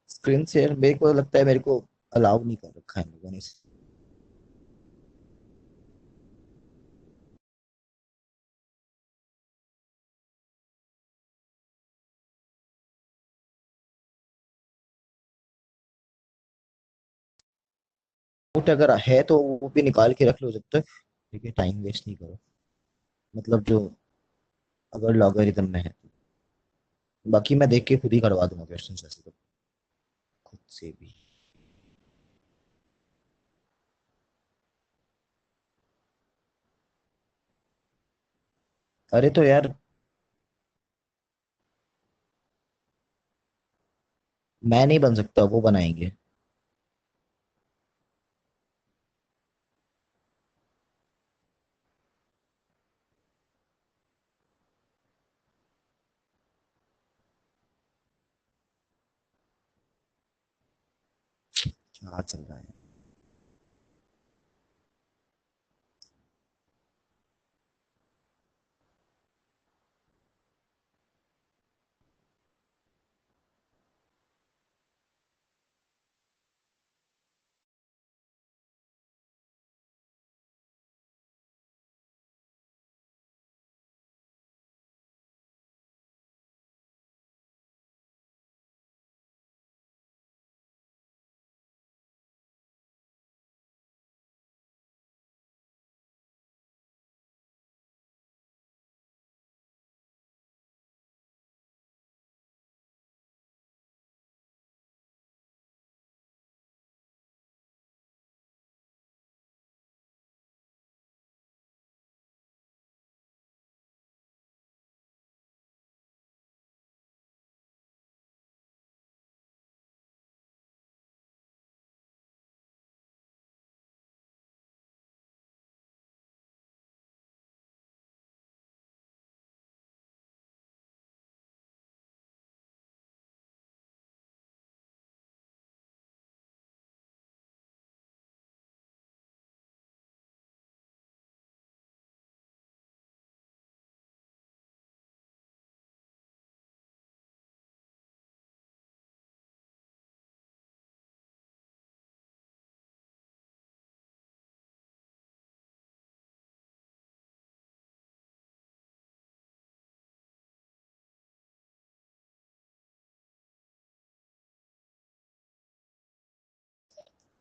Screen share मेरे को लगता है, मेरे को अलाउ नहीं कर रखा है इन लोगों ने। नोट अगर है तो वो भी निकाल के रख लो जब तक। ठीक है, टाइम वेस्ट नहीं करो। मतलब जो, अगर लॉगरिथम में है तो। बाकी मैं देख के खुद ही करवा दूंगा क्वेश्चन वैसे तो, खुद से भी। अरे तो यार, मैं नहीं बन सकता, वो बनाएंगे। क्या चल रहा है?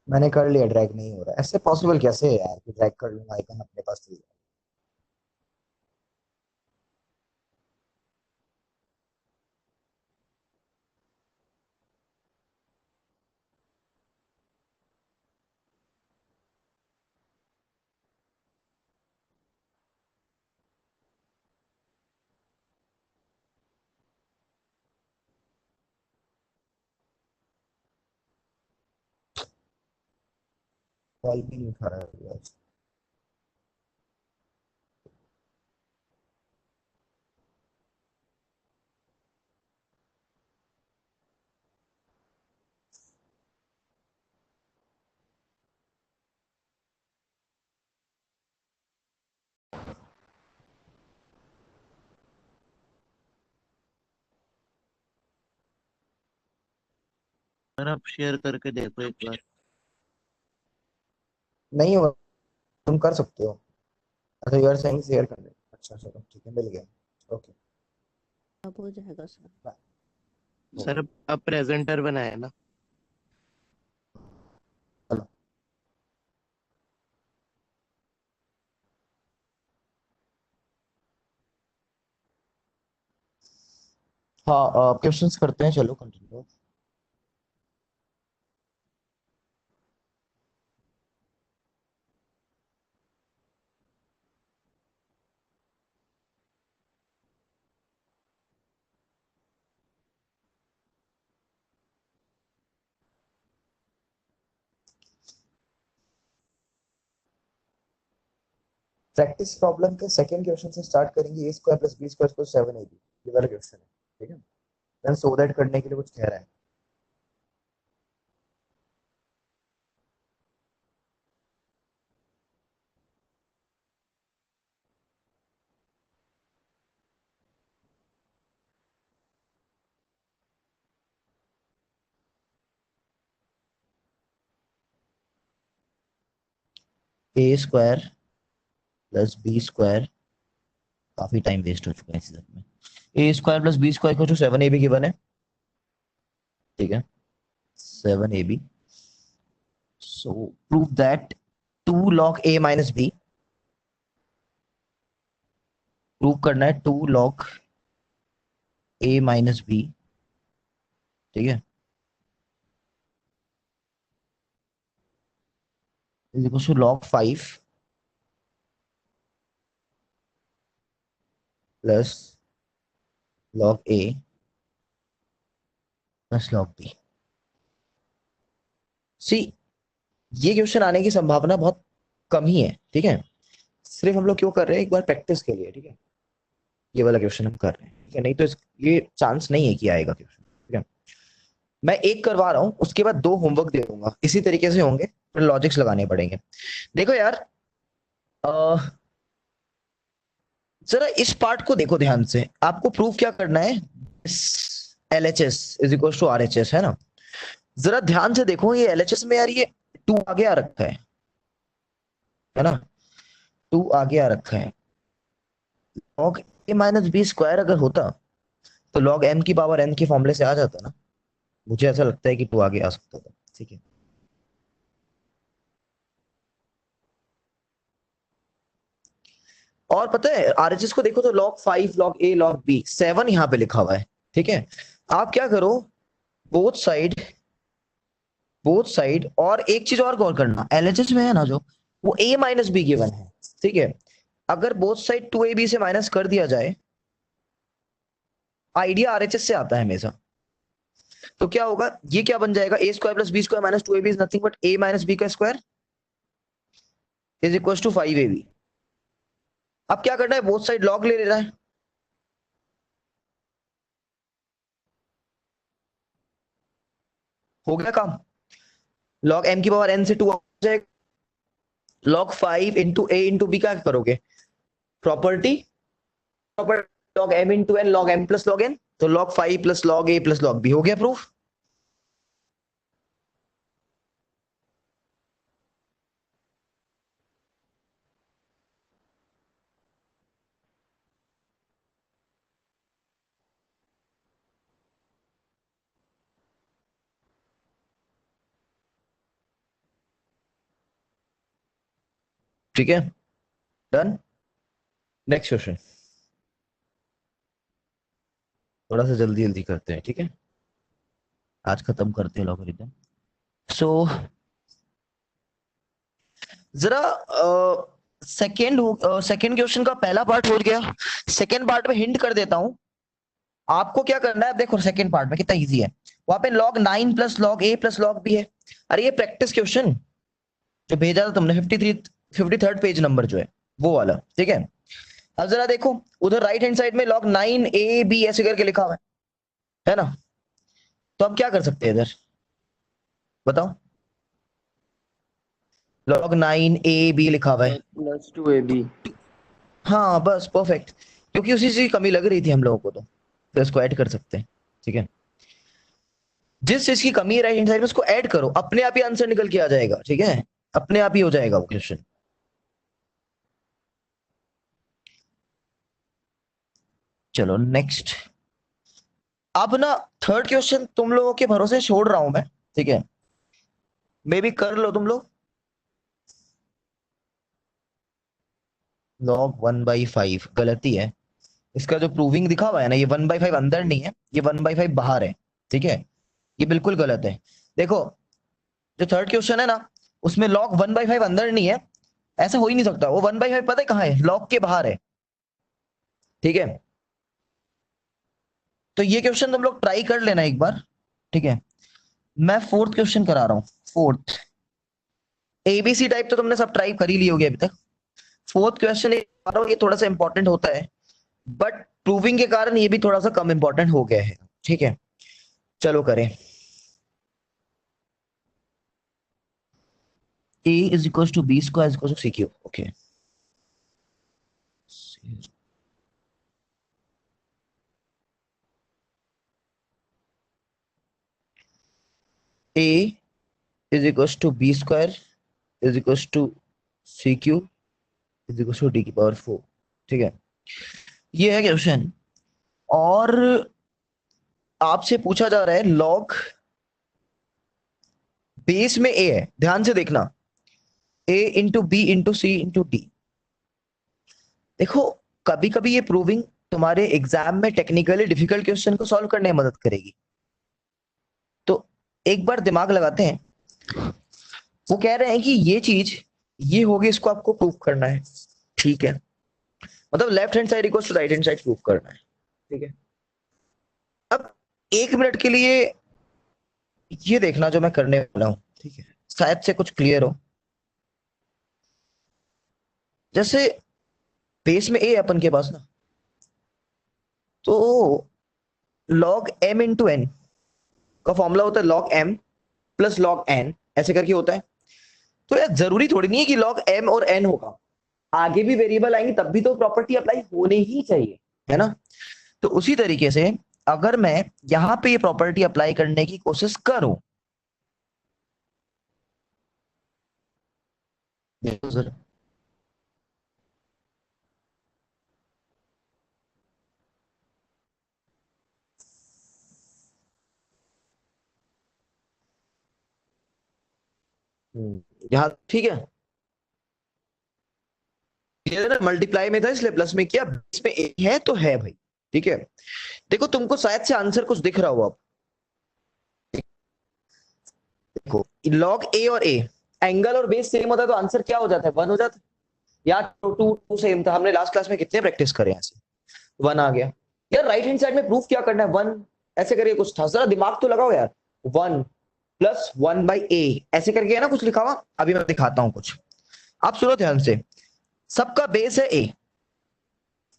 मैंने कर लिया, ड्रैग नहीं हो रहा। ऐसे पॉसिबल कैसे है यार कि ड्रैग कर लूंगा आइकन अपने पास चल जाए। कॉल भी नहीं उठा रहा है यार। अगर आप शेयर करके देखो एक बार। नहीं हुआ। तुम कर सकते हो। अच्छा, यू आर सेइंग शेयर कर दे। अच्छा चलो ठीक है, मिल गया। ओके। अब हो जाएगा सर। हो सर अब प्रेजेंटर बनाया ना। गया। हाँ, क्वेश्चंस करते हैं, चलो कंटिन्यू। प्रैक्टिस प्रॉब्लम के सेकंड क्वेश्चन से स्टार्ट करेंगे। ए स्क्वायर प्लस बी स्क्वायर को 7 AB, ये वाला क्वेश्चन है। ठीक है, देन सो दैट करने के लिए कुछ कह रहा है। A square plus B square, काफी टाइम वेस्ट हो चुका है इस सब में। A square plus B square को 7ab गिवन है, ठीक है, 7ab। So prove that 2 log a - b, prove करना है 2 log a - b, ठीक है, is equal to log 5 plus log a plus log b। See, ये क्वेश्चन आने की संभावना बहुत कम ही है, ठीक है, सिर्फ हम लोग क्यों कर रहे हैं, एक बार प्रैक्टिस के लिए, ठीक है, ये वाला क्वेश्चन हम कर रहे हैं, ठीक है, नहीं तो ये चांस नहीं है कि आएगा क्वेश्चन, ठीक है। मैं एक करवा रहा हूं, उसके बाद 2 होमवर्क दे दूंगा, इसी तरीके से होंगे, फिर लॉजिक्स लगाने पड़ेंगे। देखो यार, जरा इस पार्ट को देखो ध्यान से, आपको प्रूफ क्या करना है, LHS is equal to RHS, है ना। जरा ध्यान से देखो, ये LHS में यार ये 2 आगे आ रखा है ना, 2 आगे आ रखा है। log a - b स्क्वायर अगर होता तो log m की पावर n के फॉर्मूले से आ जाता ना, मुझे ऐसा लगता है कि 2 आगे आ सकता था, ठीक है। और पता है RHS को देखो तो log 5 log a log b 7 यहाँ पे लिखा हुआ है, ठीक है। आप क्या करो, बोथ साइड, बोथ साइड, और एक चीज और गौर करना, LHS में है ना जो, वो a - b गिवन है, ठीक है। अगर बोथ साइड 2ab से माइनस कर दिया जाए, आइडिया RHS से आता है हमेशा, तो क्या होगा, ये क्या बन जाएगा, a square plus b square minus 2ab is nothing but a - b का square is equal to 5ab। अब क्या करना है, बोथ साइड लॉग ले लेना है, हो गया काम। लॉग m की पावर n से 2 आ जाएगा, log 5 into a into b क्या करोगे, property, property log m into n log m plus log n, तो log 5 plus log a plus log b, हो गया प्रूफ। ठीक है, डन। नेक्स्ट क्वेश्चन, थोड़ा सा जल्दी जल्दी करते हैं, ठीक है, आज खत्म करते हैं लॉगरिथम। सो जरा सेकेंड क्वेश्चन का पहला पार्ट हो गया, सेकेंड पार्ट में हिंट कर देता हूं, आपको क्या करना है, अब देखो सेकेंड पार्ट में कितना इजी है, वहां पे log 9 plus log a plus log b है। अरे ये प्रैक्टिस क्वेश्चन जो भेजा था तुमने, 53rd पेज नंबर जो है वो वाला, ठीक है। अब जरा देखो, उधर राइट हैंड साइड में log 9 a b ऐसे करके लिखा हुआ है ना, तो अब क्या कर सकते हैं इधर, बताओ, log 9 a b लिखा हुआ है, +2ab। हाँ बस परफेक्ट, क्योंकि उसी चीज की कमी लग रही थी हम लोगों को, तो इसको ऐड कर सकते हैं, ठीक है। जिस चीज की कमी है राइट हैंड साइड में उसको ऐड करो, अपने आप ही आंसर निकल के आ जाएगा, ठीक है, अपने आप ही हो जाएगा वो क्वेश्चन। चलो नेक्स्ट, अब ना थर्ड क्वेश्चन तुम लोगों के भरोसे छोड़ रहा हूं मैं, ठीक है, मे भी कर लो तुम लोग। log 1/5 गलती है, इसका जो प्रूविंग दिखा हुआ है ना, ये 1/5 अंदर नहीं है, ये 1/5 बाहर है, ठीक है, ये बिल्कुल गलत है। देखो, जो थर्ड क्वेश्चन है ना, उसमें log 1/5 अंदर नहीं है, ऐसा हो ही नहीं सकता, वो 1/5 पता है कहाँ है, log के बाहर है, ठीक है। तो ये क्वेश्चन तुम लोग ट्राई कर लेना एक बार, ठीक है। मैं फोर्थ क्वेश्चन करा रहा हूँ, फोर्थ, ABC टाइप तो तुमने सब ट्राई कर ही ली होगी अभी तक, फोर्थ क्वेश्चन ये थोड़ा सा इंपॉर्टेंट होता है, बट प्रूविंग के कारण ये भी थोड़ा सा कम इंपॉर्टेंट हो गया है, ठीक है। चलो करें, a is equal to b square is equal to C cube, okay. a is equal to b square is equal to C cube is equal to d की पावर 4। ठीक है, ये है क्वेश्चन। और आपसे पूछा जा रहा है लॉग बेस में ए है, ध्यान से देखना, ए इंटू बी इंटू सी इंटू डी। देखो, कभी कभी ये प्रूविंग तुम्हारे एग्जाम में टेक्निकली डिफिकल्ट क्वेश्चन को सॉल्व करने में मदद करेगी। तो एक बार दिमाग लगाते हैं। वो कह रहे हैं कि ये चीज ये होगी, इसको आपको प्रूव करना है। ठीक है, मतलब left hand side equal to right hand side prove करना है। ठीक है, अब 1 मिनट के लिए ये देखना जो मैं करने वाला हूं। ठीक है, शायद से कुछ क्लियर हो। जैसे बेस में ए अपन के पास ना, तो लॉग एम इंटू एन का फॉर्मूला होता है log m plus log n, ऐसे करके होता है। तो यार जरूरी थोड़ी नहीं है कि लॉग एम और एन होगा, आगे भी वेरिएबल आएंगे तब भी तो प्रॉपर्टी अप्लाई होने ही चाहिए, है ना। तो उसी तरीके से अगर मैं यहां पे ये प्रॉपर्टी अप्लाई करने की कोशिश करूं, देखो जरा। यहाँ ठीक है, ये ना मल्टीप्लाई में था इसलिए प्लस में किया, इसमें ए है तो है भाई। ठीक है, देखो तुमको शायद से आंसर कुछ दिख रहा हो। अब देखो, लॉग ए और ए, एंगल और बेस सेम होता है तो आंसर क्या हो जाता है, 1 हो जाता है। या टू टू सेम था, हमने लास्ट क्लास में कितने प्रैक्टिस करे ऐसे, 1 आ गया। यार राइट हैंड साइड में प्रूफ क्या करना है, 1 ऐसे करके कुछ था, जरा दिमाग तो लगाओ यार। 1 प्लस 1/a ऐसे करके है ना कुछ लिखा हुआ, अभी मैं दिखाता हूं कुछ। आप सुनो ध्यान से, सबका बेस है ए,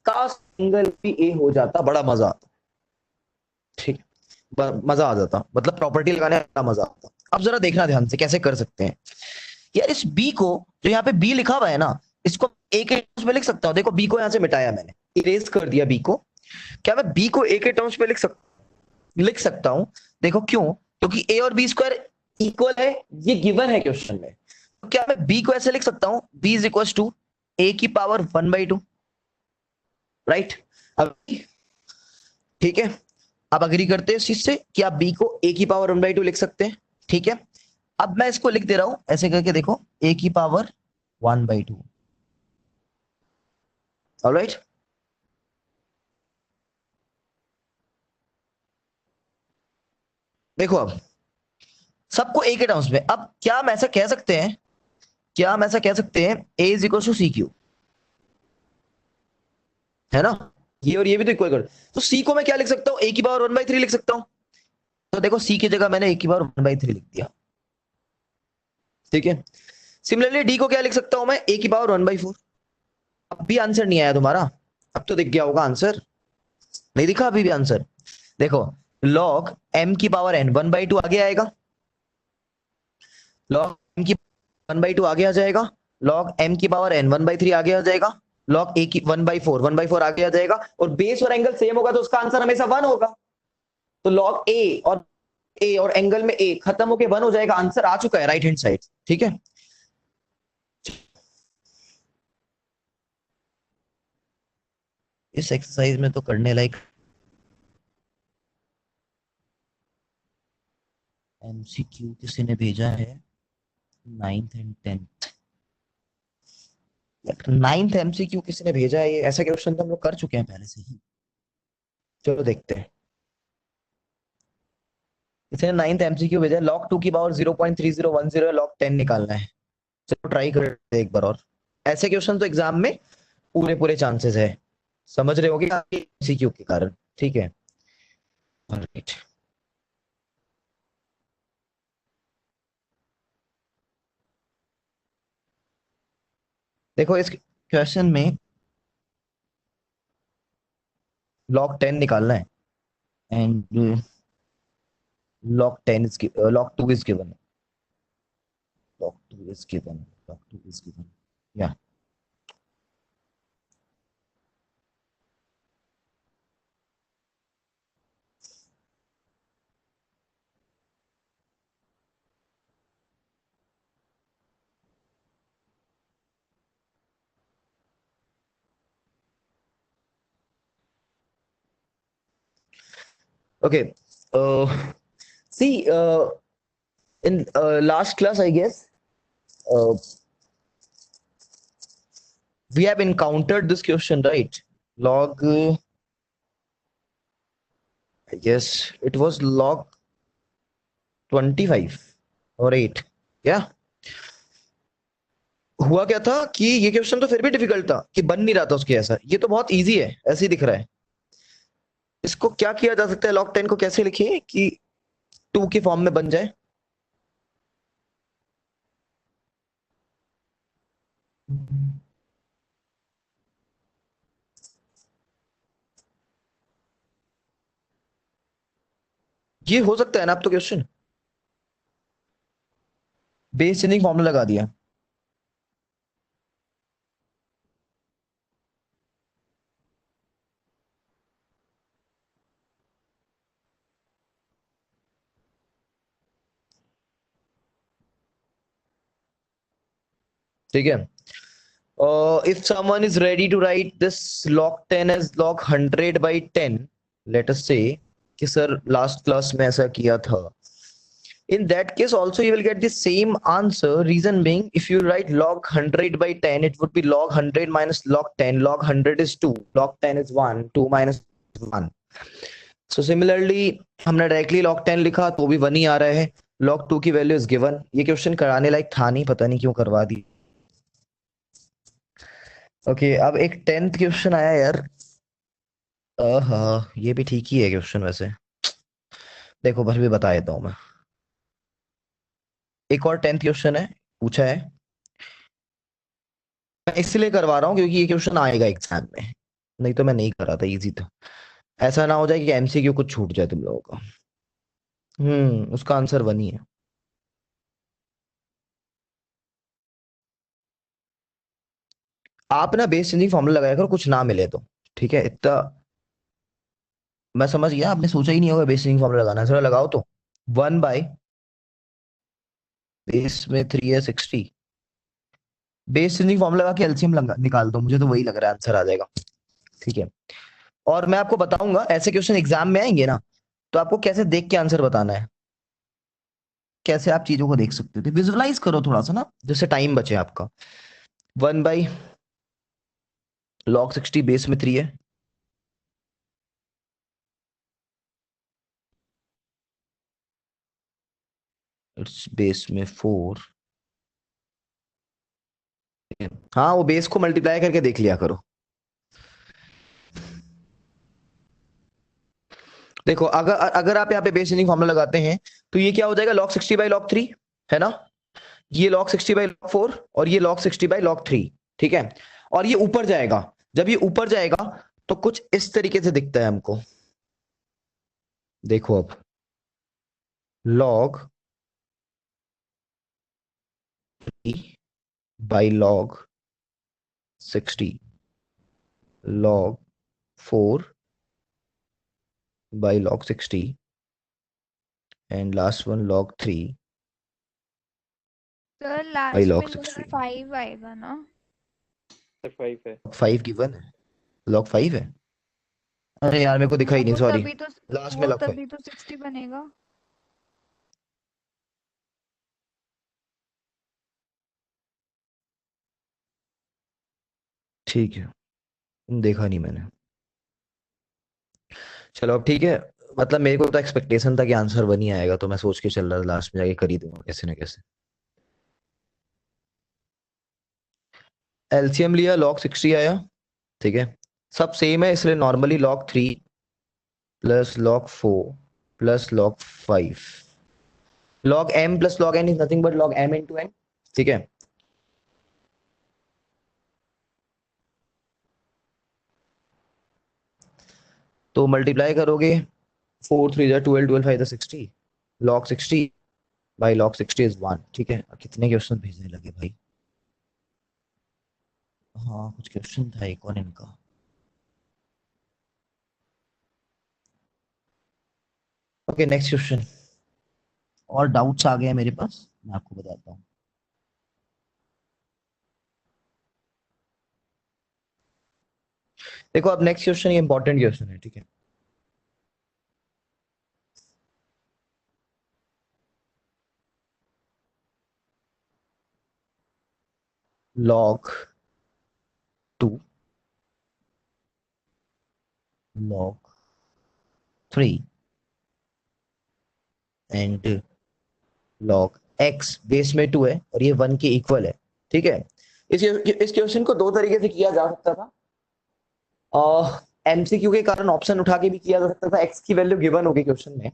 का सिंगल भी ए हो जाता, बड़ा मजा आता। ठीक है, मजा आ जाता, मतलब प्रॉपर्टी लगाने में बड़ा मजा आता। अब जरा देखना ध्यान से कैसे कर सकते हैं। यार इस बी को, जो यहाँ पे बी लिखा हुआ है ना, इसको ए के टर्म्स में लिख सकता हूँ। देखो बी को यहां से मिटाया मैंने, इरेज कर दिया बी को। क्या मैं बी को ए के टर्म्स में लिख सकता हूं? देखो क्यों, क्योंकि ए और बी स्क्वायर इक्वल है, ये गिवन है क्वेश्चन में। तो क्या मैं बी को ऐसे लिख सकता हूं, बी इज इक्वल टू ए की पावर 1/2, राइट। अब ठीक है, अब अग्री करते हैं इस चीज से कि आप बी को ए की पावर 1/2 लिख सकते हैं। ठीक है, अब मैं इसको लिख दे रहा हूं ऐसे करके, देखो ए की पावर 1/2। ऑलराइट, देखो अब सबको ए के टर्म्स में। अब क्या हम ऐसा कह सकते हैं, क्या हम ऐसा कह सकते हैं A is equal to C Q, है ना। ये और ये भी तो इक्वल कर, तो सी को मैं क्या लिख सकता हूँ, ए की पावर 1/3 लिख सकता हूँ। तो देखो सी की जगह मैंने ए की पावर 1/3 लिख दिया। ठीक है, सिमिलरली डी को क्या लिख सकता हूं मैं, ए की पावर 1/4। अब भी आंसर नहीं आया तुम्हारा, अब तो दिख गया होगा आंसर, नहीं दिखा अभी भी आंसर। देखो, लॉग एम की पावर एन 1/2 आगे आएगा, लॉग एम की 1/2 आगे आ जाएगा, लॉग एम की पावर एन 1/3 आगे आ जाएगा, लॉग ए की 1/4 आगे आ जाएगा, और बेस और एंगल सेम होगा तो उसका आंसर हमेशा 1 होगा। तो लॉग ए और एंगल में ए खत्म होके 1 हो जाएगा, आंसर आ चुका है राइट हैंड साइड। ठीक है, इस एक्सरसाइज में तो करने लायक एमसीक्यू किसी ने भेजा है, 9th and 10th। Ninth MCQ किसी ने भेजा है, ये ऐसा क्वेश्चन तो हम लोग कर चुके हैं पहले से ही। चलो देखते हैं, किसी ने 9th एमसीक्यू भेजा है, लॉग 2 की पावर 0.3010 है, लॉग 10 निकालना है। चलो ट्राई करते हैं एक बार और। ऐसे क्वेश्चन तो एग्जाम में पूरे पूरे चांसेस है, समझ रहे होगे एमसीक्यू के कारण। ठीक है, राइट। देखो इस क्वेश्चन में लॉग 10 निकालना है, and log 2 is given, log 2 is given, log 2 is given, yeah। Okay. See, in last class, I guess, uh, we have encountered this question, right? Log, I guess it was log 25 और 8. क्या हुआ क्या था कि ये question तो फिर भी डिफिकल्ट था, कि बन नहीं रहा था उसके ऐसा. ये तो बहुत इजी है, ऐसे ही दिख रहा है. इसको क्या किया जा सकता है? log 10 को कैसे लिखिए कि 2 के फॉर्म में बन जाए? ये हो सकता है ना? अब तो क्वेश्चन बेस चेंजिंग फॉर्मूला लगा दिया. ठीक है. If someone is ready to write this log 10 as log 100 by 10, let us say कि सर लास्ट क्लास में ऐसा किया था. In that case also you will get the same answer. Reason being, if you write log 100 by 10, it would be log 100 minus log 10. Log 100 is 2, log 10 is 1, 2 minus 1. So similarly हमने directly log 10 लिखा तो भी 1 ही आ रहा है. log 2 की value is given. ये question कराने लायक था नहीं, पता नहीं क्यों करवा दी. ओके, अब एक 10th क्वेश्चन आया यार. हाँ, ये भी ठीक ही है क्वेश्चन वैसे. देखो भर भी बता देता हूँ मैं. एक और 10th क्वेश्चन है, पूछा है. मैं इसलिए करवा रहा हूँ क्योंकि ये क्वेश्चन आएगा एग्जाम में. नहीं तो मैं नहीं कर रहा था, इजी था. ऐसा ना हो जाए कि एमसीक्यू कुछ छूट जाए तुम लोगों का. उसका आंसर वही है. आप ना बेस चेंजिंग फॉर्मूला लगाया करो, कुछ ना मिले तो. ठीक है, इतना मैं समझ गया. आपने सोचा ही नहीं होगा बेस चेंजिंग फॉर्मूला लगाना. चलो लगाओ तो. 1 बाय बेस में 3 है 60. बेस चेंजिंग फॉर्मूला लगा के एलसीएम निकाल दो. मुझे तो वही लग रहा है आंसर आ जाएगा. ठीक है. और मैं आपको बताऊंगा ऐसे क्वेश्चन एग्जाम में आएंगे ना, तो आपको कैसे देख के आंसर बताना है, कैसे आप चीजों को देख सकते थे. विजुअलाइज करो थोड़ा सा ना, जिससे टाइम बचे आपका. 1/log 60 बेस में 3 है. इट्स बेस में 4. हाँ, वो बेस को मल्टीप्लाई करके देख लिया करो. देखो, अगर अगर आप यहाँ पे बेस चेंजिंग फॉर्मूला लगाते हैं तो ये क्या हो जाएगा? log 60/log 3 है ना. ये log 60/log 4 और ये log 60/log 3. ठीक है. और ये ऊपर जाएगा. जब ये ऊपर जाएगा तो कुछ इस तरीके से दिखता है हमको. देखो अब, log 3/log 60, log 4/log 60, and last one log 3 sir by last में log नंबर 60. 5 आएगा ना? सर 5 है। 5 गिवन है. log 5 है. अरे यार, मेरे को दिखा ही नहीं, वो सॉरी. तभी तो लास्ट में वो log 5. तभी तो 60 बनेगा. ठीक है, देखा नहीं मैंने. चलो अब ठीक है. मतलब मेरे को तो एक्सपेक्टेशन था कि आंसर बनी आएगा, तो मैं सोच के चल रहा था लास्ट में जाके कर ही दूंगा कैसे ना कैसे. एलसीएम लिया, log 60 आया. ठीक है. सब सेम है, इसलिए normally log 3 plus log 4 plus log 5. log m plus log n is nothing but log m into n. ठीक है. तो मल्टीप्लाई करोगे. 4 3 जा 12, 12 5 60. log 60/log 60 is 1. ठीक है. कितने क्वेश्चन भेजने लगे भाई. हाँ, कुछ क्वेश्चन था एक और इनका. Okay, next question. और डाउट्स आ गए हैं मेरे पास, मैं आपको बताता हूँ. देखो अब नेक्स्ट क्वेश्चन, ये इंपॉर्टेंट क्वेश्चन है. ठीक है. log 2 log 3 and log x base में 2 है और ये 1 के इक्वल है। ठीक है, इस क्वेश्चन को दो तरीके से किया जा सकता था। एमसीक्यू के कारण ऑप्शन उठा के भी किया जा सकता था, एक्स की वैल्यू गिवन होगी क्वेश्चन में,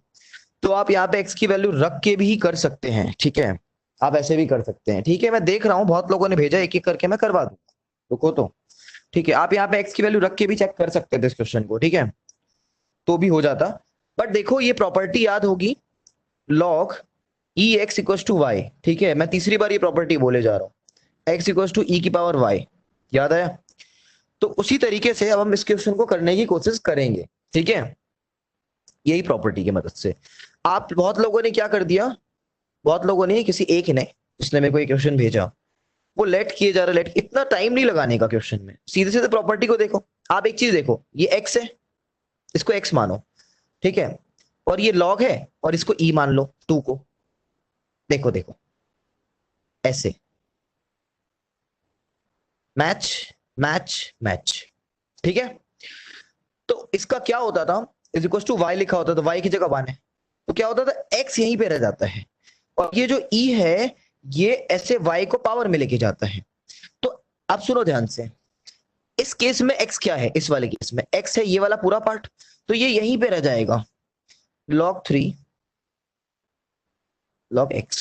तो आप यहाँ पे एक्स की वैल्यू रख के भी कर सकते हैं। ठीक है, आप ऐसे भी कर सकते हैं। ठीक है, मैं देख रहा हूँ बहुत लोगों ने भेजा, एक एक करके मैं करवा दूंगा, रुको तो। ठीक है, आप यहाँ पे एक्स की वैल्यू रख के भी चेक कर सकते थे इस क्वेश्चन को। ठीक है, तो भी हो जाता। बट देखो ये प्रॉपर्टी याद होगी, log e x equal to y. ठीक है, मैं तीसरी बार ये प्रॉपर्टी बोले जा रहा हूँ, एक्स इक्वल टू ई की पावर वाई, याद आया? तो उसी तरीके से अब हम इस क्वेश्चन को करने की कोशिश करेंगे। ठीक है, यही प्रॉपर्टी की मदद से। आप बहुत लोगों ने क्या कर दिया, बहुत लोगों ने, किसी एक ने, उसने मेरे को एक क्वेश्चन भेजा, वो लेट किए जा रहा है, लेट, इतना टाइम नहीं लगाने का क्वेश्चन में, सीधे सीधे प्रॉपर्टी को देखो। आप एक चीज देखो, ये एक्स है, इसको एक्स मानो, ठीक है, और ये लॉग है और इसको ई मान लो 2 को। देखो देखो ऐसे, मैच मैच मैच। ठीक है, तो इसका क्या होता था, इज इक्वल टू वाई लिखा होता था, वाई की जगह 1 है, तो क्या होता था, एक्स यहीं पे रह जाता है, और ये जो ई है ये ऐसे वाई को पावर में लेके जाता है। तो अब सुनो ध्यान से, इस केस में एक्स क्या है, इस वाले केस में एक्स है ये वाला पूरा पार्ट, तो ये यहीं पे रह जाएगा, log 3 log x।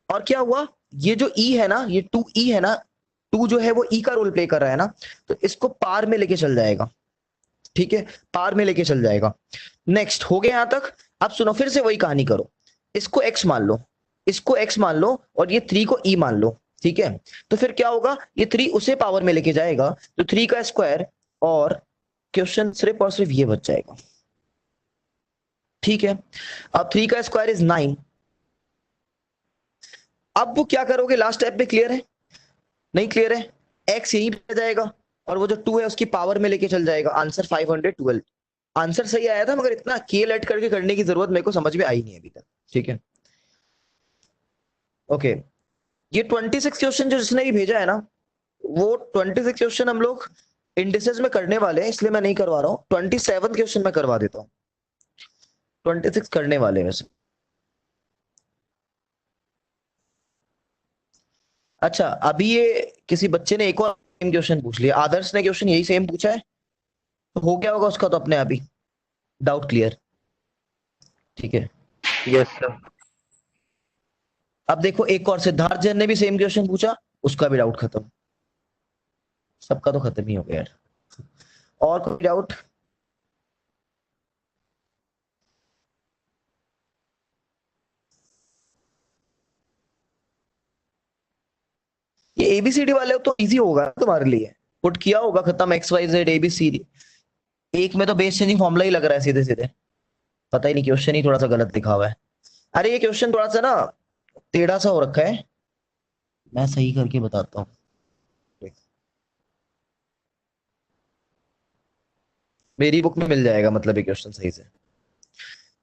और क्या हुआ, ये जो e है ना, ये 2e है ना, 2 जो है वो e का रोल प्ले कर रहा है ना, तो इसको पार में लेके चल जाएगा। ठीक है, पार में लेके चल जाएगा। नेक्स्ट हो गया यहां तक। अब सुनो, फिर से वही कहानी करो, इसको x मान लो, इसको x मान लो, और ये 3 को e मान लो। ठीक है, तो फिर क्या होगा, ये 3 उसे पावर में लेके जाएगा, तो 3 का स्क्वायर, और क्वेश्चन सिर्फ और सिर्फ ये बच जाएगा। ठीक है, अब 3 का स्क्वायर इज 9। अब वो क्या करोगे लास्ट स्टेप पे, क्लियर है? नहीं क्लियर है? एक्स यहीं पे जाएगा और वो जो 2 है उसकी पावर में लेके चल जाएगा। आंसर 512। आंसर सही आया था, मगर इतना के लेट करके करने की जरूरत मेरे को समझ में आई नहीं अभी तक। ठीक है, ओके। ये 26 क्वेश्चन जो जिसने भी भेजा है ना, वो 26 क्वेश्चन हम लोग इंडिसेस में करने वाले हैं, इसलिए मैं नहीं करवा रहा हूँ। 27 क्वेश्चन मैं करवा देता हूँ, 26 करने वाले हैं वैसे। अच्छा, अभी ये किसी बच्चे ने एक और सेम क्वेश्चन पूछ लिया, आदर्श ने क्वेश्चन यही सेम पूछा है, तो हो गया होगा उसका तो अपने आप ही डाउट क्लियर। ठीक है, यस सर। अब देखो एक और, सिद्धार्थ जैन ने भी सेम क्वेश्चन पूछा, उसका भी डाउट खत्म। सबका तो खत्म ही हो गया यार। और कोई डाउट? ये एबीसीडी वाले तो इजी होगा तुम्हारे लिए, पुट किया होगा, खत्म, एक्स वाई जेड एबीसीडी। एक में तो बेस चेंजिंग फॉर्मूला ही लग रहा है सीधे सीधे, पता ही नहीं, क्वेश्चन ही थोड़ा सा गलत लिखा हुआ है। अरे ये क्वेश्चन थोड़ा सा ना टेढ़ा सा हो रखा है, मैं सही करके बताता हूँ। मेरी बुक में मिल जाएगा मतलब ये क्वेश्चन सही से।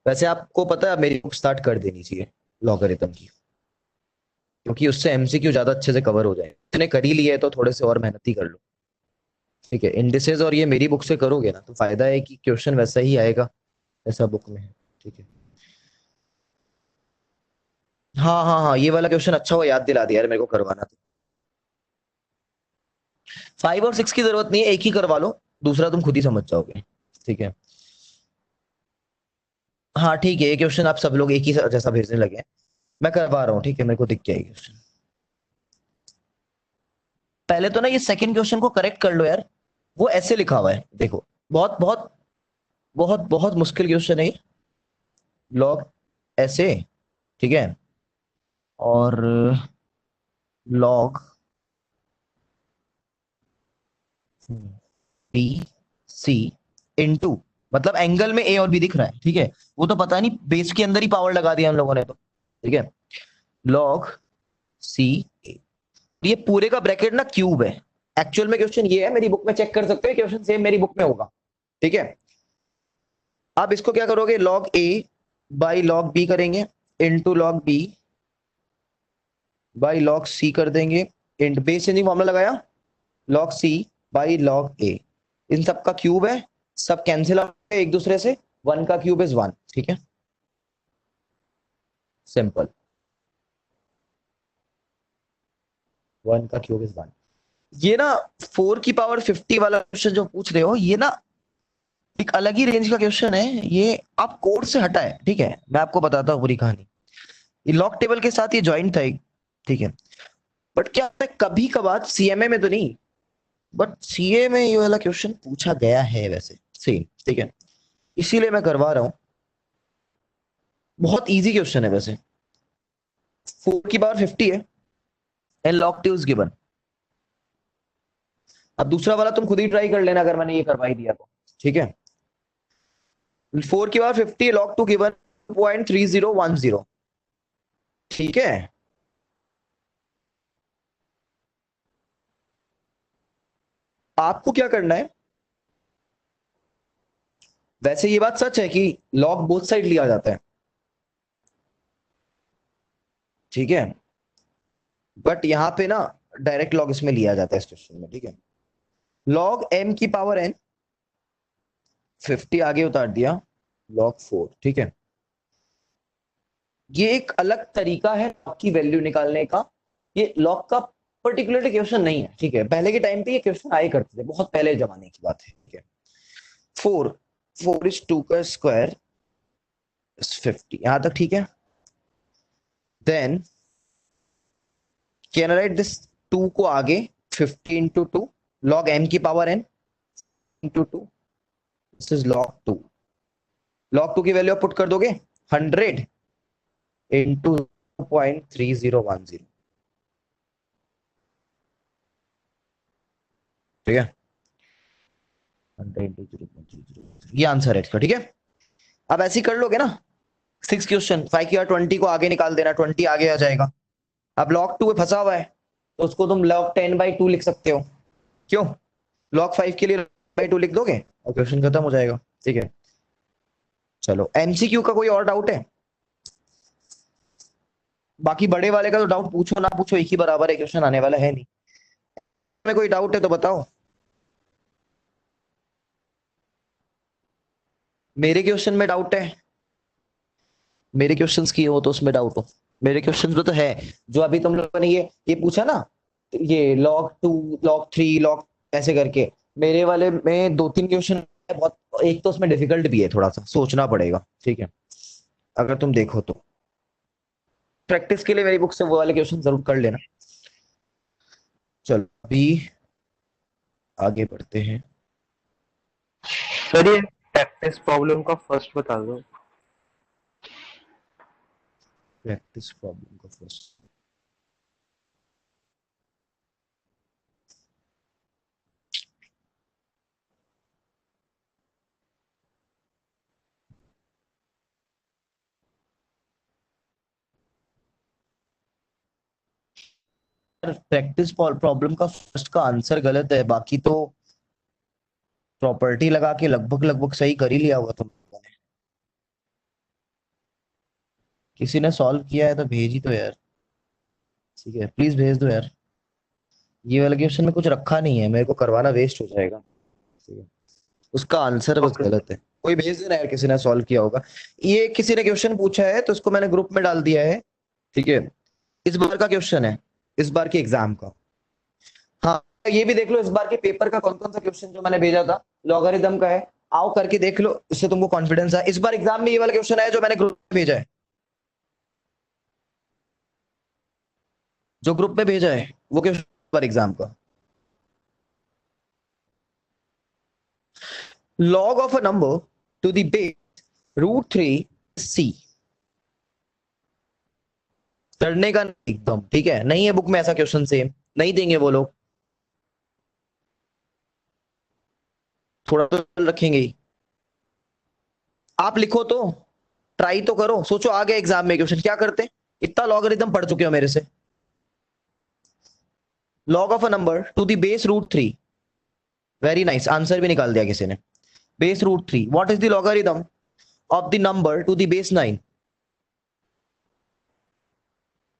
वैसे आपको पता है मेरी बुक स्टार्ट कर देनी चाहिए लॉगरिथम की, क्योंकि उससे एमसीक्यू ज्यादा अच्छे से कवर हो जाए। इतने कर ही लिए है तो थोड़े से और मेहनत ही कर लो। ठीक है, इंडिसेस और ये मेरी बुक से करोगे ना तो फायदा है कि क्वेश्चन वैसा ही आएगा जैसा बुक में है। ठीक है, हाँ हाँ हाँ, ये वाला क्वेश्चन अच्छा हुआ याद दिला दिया यार, मेरे को करवाना था। 5 और 6 की जरूरत नहीं है, एक ही करवा लो, दूसरा तुम खुद ही समझ जाओगे। ठीक है, हाँ ठीक है, ये क्वेश्चन आप सब लोग एक ही जैसा भेजने लगे हैं, मैं करवा रहा हूँ। ठीक है, मेरे को दिख गया क्वेश्चन। पहले तो ना ये सेकंड क्वेश्चन को करेक्ट कर लो यार, वो ऐसे लिखा हुआ है देखो, बहुत बहुत बहुत बहुत मुश्किल क्वेश्चन है, लॉग ऐसे। ठीक है, और लॉग बी सी इनटू, मतलब एंगल में ए और बी दिख रहा है। ठीक है, वो तो पता नहीं, बेस के अंदर ही पावर लगा दिया हम लोगों ने तो। ठीक है, लॉग सी ए, ये पूरे का ब्रैकेट ना क्यूब है। एक्चुअल में क्वेश्चन ये है, मेरी बुक में चेक कर सकते हो, क्वेश्चन सेम मेरी बुक में होगा। ठीक है, आप इसको क्या करोगे, log A by log B करेंगे, into log B by log C कर देंगे, इंड बेस चेंजिंग फॉर्मूला लगाया, log c by log a, इन सब का क्यूब है, सब कैंसिल आउट है एक दूसरे से, 1 का क्यूब इज 1, ठीक है, सिंपल, 1 का क्यूब इज 1। ये ना 4 की पावर 50 वाला क्वेश्चन जो पूछ रहे हो, ये ना एक अलग ही रेंज का क्वेश्चन है, ये आप कोड से हटा है, ठीक है, मैं आपको बताता हूँ पूरी कहानी। ये लॉग टेबल के साथ ये ज्वाइंट था, ठीक है, बट क्या होता है कभी कभार सीएमए में तो नहीं, बट सीए में ये वाला क्वेश्चन पूछा गया है वैसे सेम, ठीक है, इसीलिए मैं करवा रहा हूं। बहुत इजी क्वेश्चन है वैसे, 4 की पावर 50 है एंड log 2 इज गिवन। अब दूसरा वाला तुम खुद ही ट्राई कर लेना अगर मैंने ये करवा ही दिया तो, ठीक है। 4 की पावर 50 log 2 गिवन 0.3010, ठीक है। आपको क्या करना है, वैसे ये बात सच है कि log बोथ साइड लिया जाता है, ठीक है, बट यहां पे ना डायरेक्ट लॉग इसमें लिया जाता है इस क्वेश्चन में, ठीक है। log m की पावर n 50 आगे उतार दिया, log 4, ठीक है। ये एक अलग तरीका है log की वैल्यू निकालने का, ये log का पर्टिकुलर क्वेश्चन नहीं है, ठीक है, पहले के टाइम पे ये क्वेश्चन आए करते थे, बहुत पहले जमाने की बात है, ठीक है। 4 इज 2 का स्क्वायर 50, यहां तक ठीक है। देन कैन राइट दिस 2 को आगे 50 इंटू 2 log m की power n into 2, this is log 2। log 2 की वैल्यू आप पुट कर दोगे 100 इंटू 0.3010, ठीक है, 100 इंटू 0.3010, ये आंसर है इसका, ठीक है। अब ऐसे ही कर लोगे ना 6 क्वेश्चन, 5 की 20 को आगे निकाल देना, 20 आगे आ जाएगा। अब log 2 में फंसा हुआ है तो उसको तुम log 10/2 लिख सकते हो, क्यों, log 5 के लिए बाई 2 लिख दोगे और क्वेश्चन खत्म हो जाएगा, ठीक है। चलो एमसीक्यू का कोई और डाउट है, बाकी बड़े वाले का तो डाउट पूछो ना पूछो एक ही बराबर है, क्वेश्चन आने वाला है नहीं। में कोई डाउट है तो बताओ। मेरे क्वेश्चन में डाउट है, मेरे क्वेश्चंस किए हो तो उसमें डाउट हो, मेरे क्वेश्चंस में तो है, जो अभी तुम लोगों ने ये पूछा ना, ये log 2 log 3 log ऐसे करके, मेरे वाले में 2-3 क्वेश्चन बहुत, एक तो उसमें डिफिकल्ट भी है, थोड़ा सा सोचना पड़ेगा, ठीक है, अगर तुम देखो तो प्रैक्टिस के लिए मेरी बुक से वो वाले क्वेश्चन जरूर कर लेना। चलो अभी आगे बढ़ते हैं। सर ये प्रैक्टिस प्रॉब्लम का फर्स्ट बता दो। प्रैक्टिस प्रॉब्लम का फर्स्ट, प्रैक्टिस प्रॉब्लम का फर्स्ट का आंसर गलत है, बाकी तो प्रॉपर्टी लगा के लगभग लगभग सही कर ही लिया हुआ तुम लोगों ने। किसी ने सॉल्व किया है तो भेज ही दो यार, ठीक है, प्लीज भेज दो यार। ये वाला क्वेश्चन में कुछ रखा नहीं है, मेरे को करवाना वेस्ट हो जाएगा, ठीक है, उसका आंसर बस ओके। गलत है, कोई भेज देना यार, किसी ने सॉल्व किया होगा। ये किसी ने क्वेश्चन पूछा है तो उसको मैंने ग्रुप में डाल दिया है, ठीक है, इस बार का क्वेश्चन है, इस बार के एग्जाम का। हाँ ये भी देख लो इस बार के पेपर का कौन कौन सा क्वेश्चन जो मैंने भेजा था लॉगरिथम का है, आओ करके देख लो, इससे तुमको कॉन्फिडेंस है। इस बार एग्जाम में ये वाला क्वेश्चन है जो मैंने ग्रुप में भेजा है, जो ग्रुप में भेजा है वो क्वेश्चन पर एग्जाम का। log of a number to the base √3c, करने का नहीं एकदम, ठीक है, नहीं है बुक में ऐसा क्वेश्चन, सेम नहीं देंगे वो लोग, थोड़ा तो रखेंगे ही। आप लिखो तो, ट्राई तो करो, सोचो आ गया एग्जाम में क्वेश्चन, क्या करते, इतना लॉगरिथम पढ़ चुके हो मेरे से। log of a number to the base √3, very nice, answer भी निकाल दिया किसी ने। base √3, what is the logarithm of the number to the base 9,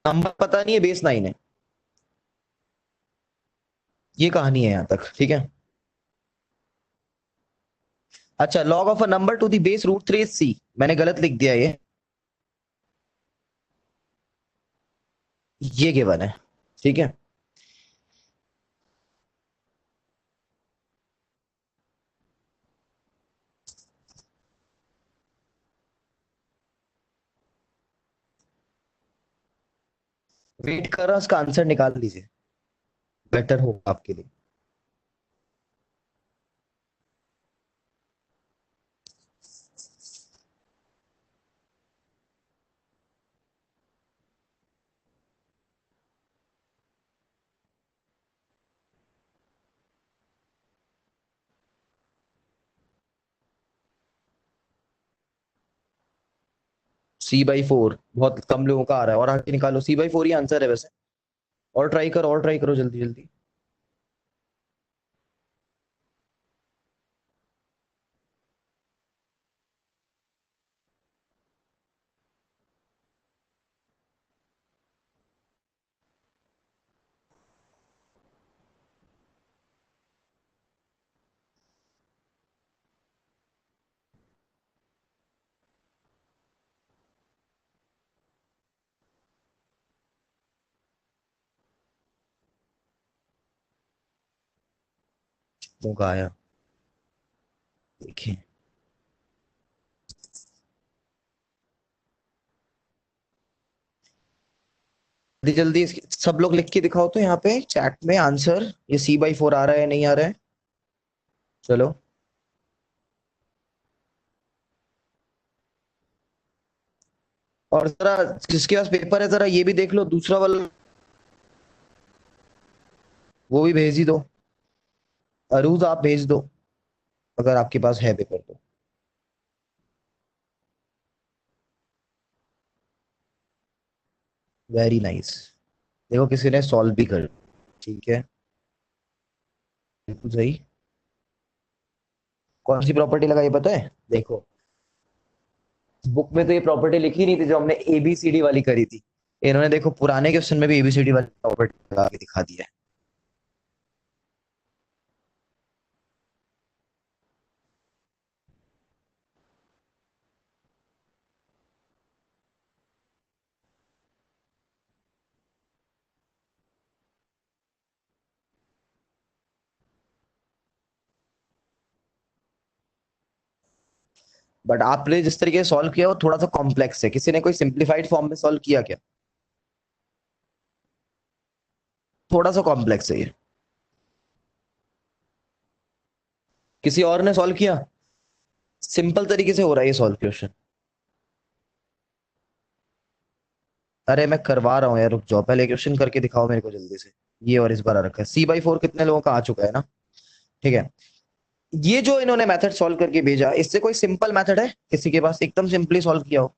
number पता नहीं है, base 9 है, ये कहानी है यहाँ तक, ठीक है। अच्छा, log of a number to the base root 3 see, मैंने गलत लिख दिया ये गिवन है, ठीक है। वेट कर रहा हूं, उसका आंसर निकाल लीजिए, बेटर होगा आपके लिए। C/4 बहुत कम लोगों का आ रहा है, और आगे निकालो, C/4 ही आंसर है वैसे। और ट्राई करो जल्दी जल्दी। मौका आया, देखिए जल्दी जल्दी सब लोग लिख के दिखाओ तो यहाँ पे चैट में आंसर, ये C/4 आ रहा है नहीं आ रहा है। चलो, और जरा जिसके पास पेपर है जरा ये भी देख लो, दूसरा वाला वो भी भेज ही दो। अरूज आप भेज दो, अगर आपके पास है पेपर तो। वेरी नाइस, देखो किसी ने सॉल्व भी कर, ठीक है, बिल्कुल सही। कौन सी प्रॉपर्टी लगाई पता है, देखो बुक में तो ये प्रॉपर्टी लिखी नहीं थी जो हमने ABCD वाली करी थी, इन्होंने देखो पुराने क्वेश्चन में भी ABCD वाली प्रॉपर्टी लगा के दिखा दी है। बट आपने जिस तरीके से सॉल्व किया वो थोड़ा सा कॉम्प्लेक्स है, किसी ने कोई सिंप्लीफाइड फॉर्म में सॉल्व किया क्या? थोड़ा सा कॉम्प्लेक्स है ये, किसी और ने सॉल्व किया? सिंपल तरीके से हो रहा है ये सॉल्व क्वेश्चन। अरे मैं करवा रहा हूँ यार, रुक जाओ, पहले क्वेश्चन करके दिखाओ मेरे को जल्दी से। ये और इस बार आ रखा है, C/4 कितने लोगों का आ चुका है ना, ठीक है। ये जो इन्होंने मेथड सॉल्व करके भेजा, इससे कोई सिंपल मेथड है किसी के पास एकदम सिंपली सॉल्व किया हो?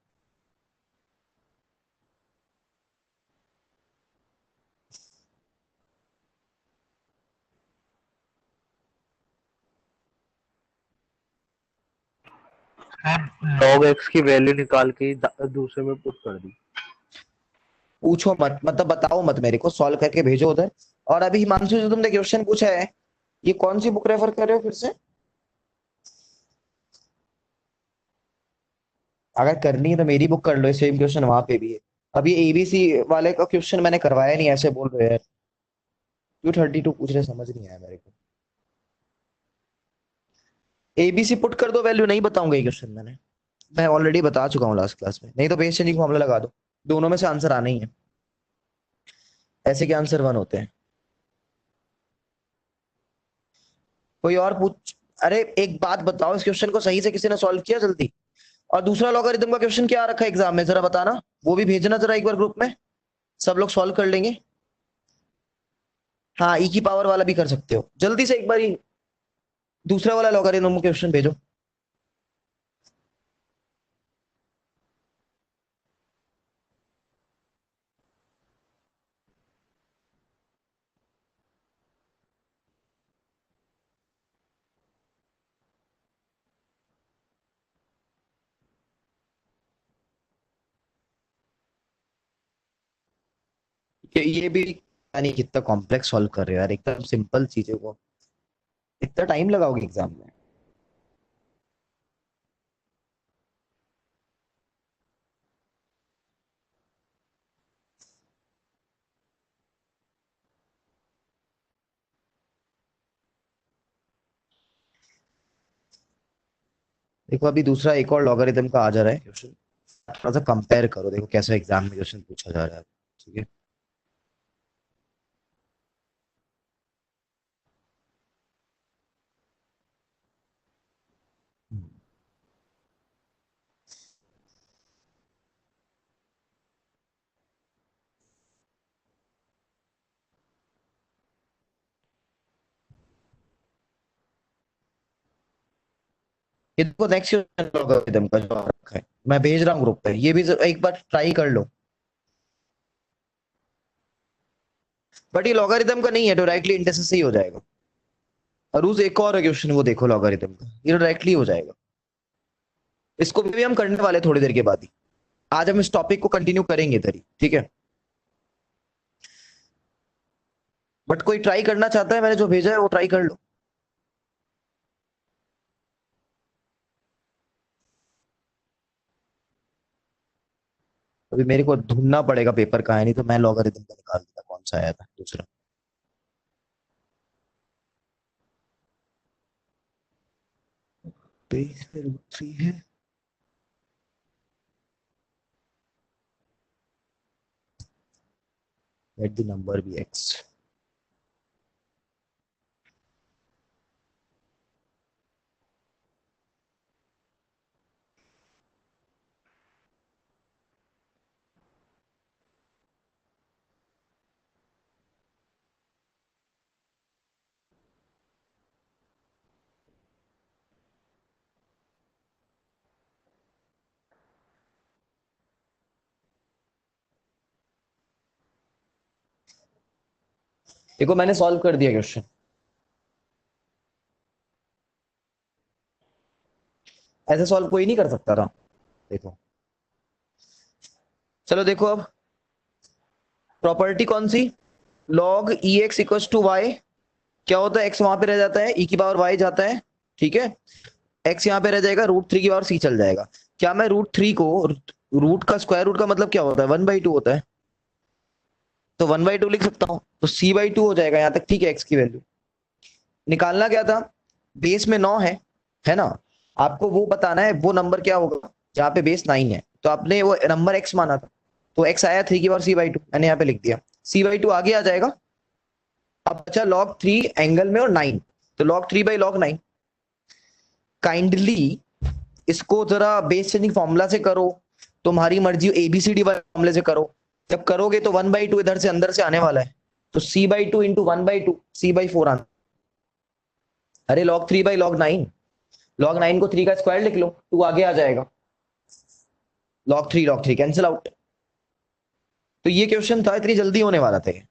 log x की वैल्यू निकाल के दूसरे में पुट कर दी। पूछो मत, मतलब बताओ मत, मेरे को सॉल्व करके भेजो उधर। और अभी हिमांशु जो तुमने क्वेश्चन पूछा है, ये कौन सी बुक रेफर कर रहे हो फिर से? अगर करनी है तो मेरी बुक कर लो, सेम क्वेश्चन वहां पे भी है। अभी ABC वाले का क्वेश्चन मैंने करवाया नहीं, ऐसे बोल रहे हो यार। क्यों 32 पूछ रहे, समझ नहीं आया मेरे को। ABC पुट कर दो, वैल्यू नहीं बताऊंगा ये क्वेश्चन मैं ऑलरेडी बता चुका हूँ लास्ट क्लास में, नहीं तो बेस चेंजिंग फॉर्मूला लगा दो, दोनों में से आंसर आना ही है, ऐसे के आंसर वन होते हैं। कोई और पूछ, अरे एक बात बताओ, इस क्वेश्चन को सही से किसी ने सॉल्व किया जल्दी? और दूसरा लॉगरिथम का क्वेश्चन क्या आ रखा है एग्जाम में, जरा बताना, वो भी भेजना जरा एक बार ग्रुप में, सब लोग सॉल्व कर लेंगे। हाँ, E की पावर वाला भी कर सकते हो, जल्दी से एक बार ही दूसरा वाला लॉगरिथम क्वेश्चन भेजो। ये भी नहीं कितना कॉम्प्लेक्स सॉल्व कर रहे हो यार, एकदम सिंपल चीजों को इतना टाइम लगाओगे एग्जाम में। देखो अभी दूसरा एक और लॉगरिथम का आ जा रहा है क्वेश्चन, थोड़ा सा कंपेयर करो, देखो कैसा एग्जाम में क्वेश्चन पूछा जा रहा है। ठीक है, ये देखो नेक्स्ट क्वेश्चन लॉगरिथम का जो आ रखा है, मैं भेज रहा हूँ ग्रुप पे, ये भी एक बार ट्राई कर लो। बट ये लॉगरिथम का नहीं है, डायरेक्टली इंडेक्स से ही हो जाएगा। और उस एक और क्वेश्चन वो देखो लॉगरिथम का, ये डायरेक्टली हो जाएगा। इसको भी हम करने वाले थोड़ी देर के बाद ही। आज हम इस टॉपिक को कंटिन्यू करेंगे इधर ही, ठीक है। बट कोई ट्राई करना चाहता है, मैंने जो भेजा है वो ट्राई कर लो। अभी मेरे को ढूंढना पड़ेगा पेपर का है, नहीं तो मैं लॉगरिथम का निकाल देता कौन सा आया था दूसरा। पेज पे √3 है। Let the number be x। देखो मैंने सॉल्व कर दिया क्वेश्चन, ऐसे सॉल्व कोई नहीं कर सकता था। देखो, चलो देखो अब प्रॉपर्टी कौन सी, log ex equal to y. क्या होता है, x वहां पे रह जाता है, e की पावर y जाता है, ठीक है। x यहाँ पे रह जाएगा, √3 की पावर c चल जाएगा। क्या मैं √3 को, रूट का स्क्वायर रूट का मतलब क्या होता है, 1/2 होता है, तो 1/2 लिख सकता हूँ, तो c/2 हो जाएगा यहाँ तक, ठीक है। x की वैल्यू निकालना क्या था, बेस में 9 है ना। आपको वो बताना है वो नंबर क्या होगा जहाँ पे बेस 9 है, तो आपने वो नंबर x माना था, तो x आया 3 की पावर c/2, मैंने यहाँ पे लिख दिया, c/2 आगे आ जाएगा। अब बचा log 3 एंगल में और 9, तो log 3/log 9। काइंडली इसको जरा बेस चेंजिंग फॉर्मूला से करो, तुम्हारी मर्जी, ABCD वाले फॉर्मूले से करो। जब करोगे तो 1/2 इधर से अंदर से आने वाला है, तो c/2 इंटू 1/2, c/4 आना। अरे log 3/log 9, log 9 को 3 का स्क्वायर लिख लो, 2 आगे आ जाएगा, log 3 कैंसिल आउट। तो ये क्वेश्चन था, इतनी जल्दी होने वाला था ये।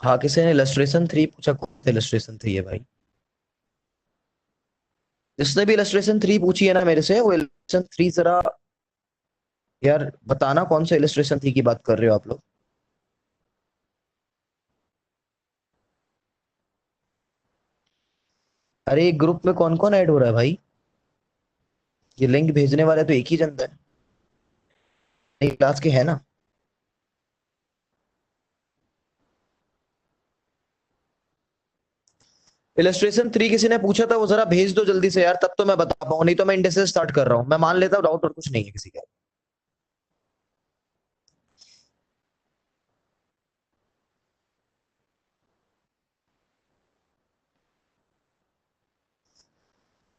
हाँ, किसी ने इलस्ट्रेशन 3 पूछा, कौन सा इलस्ट्रेशन 3 है भाई। जिसने भी इलस्ट्रेशन 3 पूछी है ना मेरे से, वो इलस्ट्रेशन 3 जरा यार बताना कौन सा इलस्ट्रेशन 3 की बात कर रहे हो आप लोग। अरे ग्रुप में कौन कौन ऐड हो रहा है भाई, ये लिंक भेजने वाले तो एक ही जनता है, नहीं क्लास के है ना। इलस्ट्रेशन 3 किसी ने पूछा था, वो जरा भेज दो जल्दी से यार, तब तो मैं बता पाऊँ, नहीं तो मैं इंडेक्स स्टार्ट कर रहा हूँ, मैं मान लेता हूँ डाउट और कुछ नहीं है किसी का।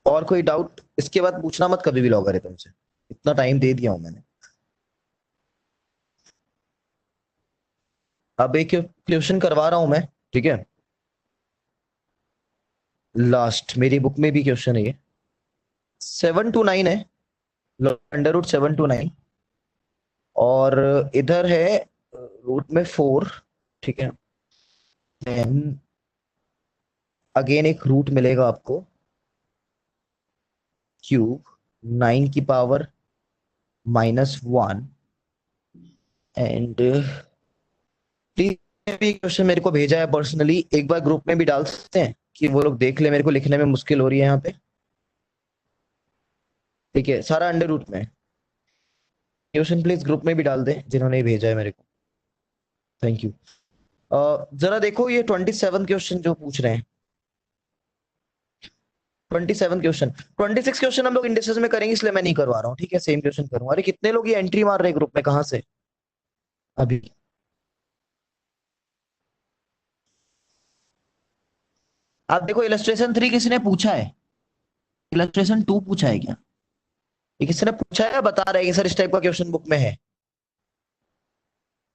और कोई डाउट इसके बाद पूछना मत कभी भी लॉगरिथम से, इतना टाइम दे दिया हूं मैंने। अब एक क्वेश्चन करवा रहा हूं मैं, ठीक है, लास्ट मेरी बुक में भी क्वेश्चन है ये, 7 to 9 है, √7 to 9, और इधर है रूट में 4, ठीक है। देन अगेन एक रूट मिलेगा आपको, क्यूब 9 की पावर -1। एंड प्लीज भी क्वेश्चन मेरे को भेजा है पर्सनली, एक बार ग्रुप में भी डाल सकते हैं कि वो लोग देख ले, मेरे को लिखने में मुश्किल हो रही है यहाँ पे। ठीक है, सारा अंडर रूट में क्वेश्चन प्लीज ग्रुप में भी डाल दे जिन्होंने ये भेजा है मेरे को। Thank you. जरा देखो ये 27 क्वेश्चन जो पूछ रहे हैं, 27 क्वेश्चन, 26 क्वेश्चन हम लोग इंडिसेस में करेंगे इसलिए मैं नहीं करवा रहा हूँ। ठीक है, सेम क्वेश्चन करूंगा। अरे कितने लोग ये एंट्री मार रहे हैं ग्रुप में, कहाँ से अभी? आप देखो इलस्ट्रेशन 3 किसी ने पूछा है, इलस्ट्रेशन 2 पूछा है क्या? ये किसी ने पूछा है या बता रहे हैं कि सर इस टाइप का क्वेश्चन बुक में है?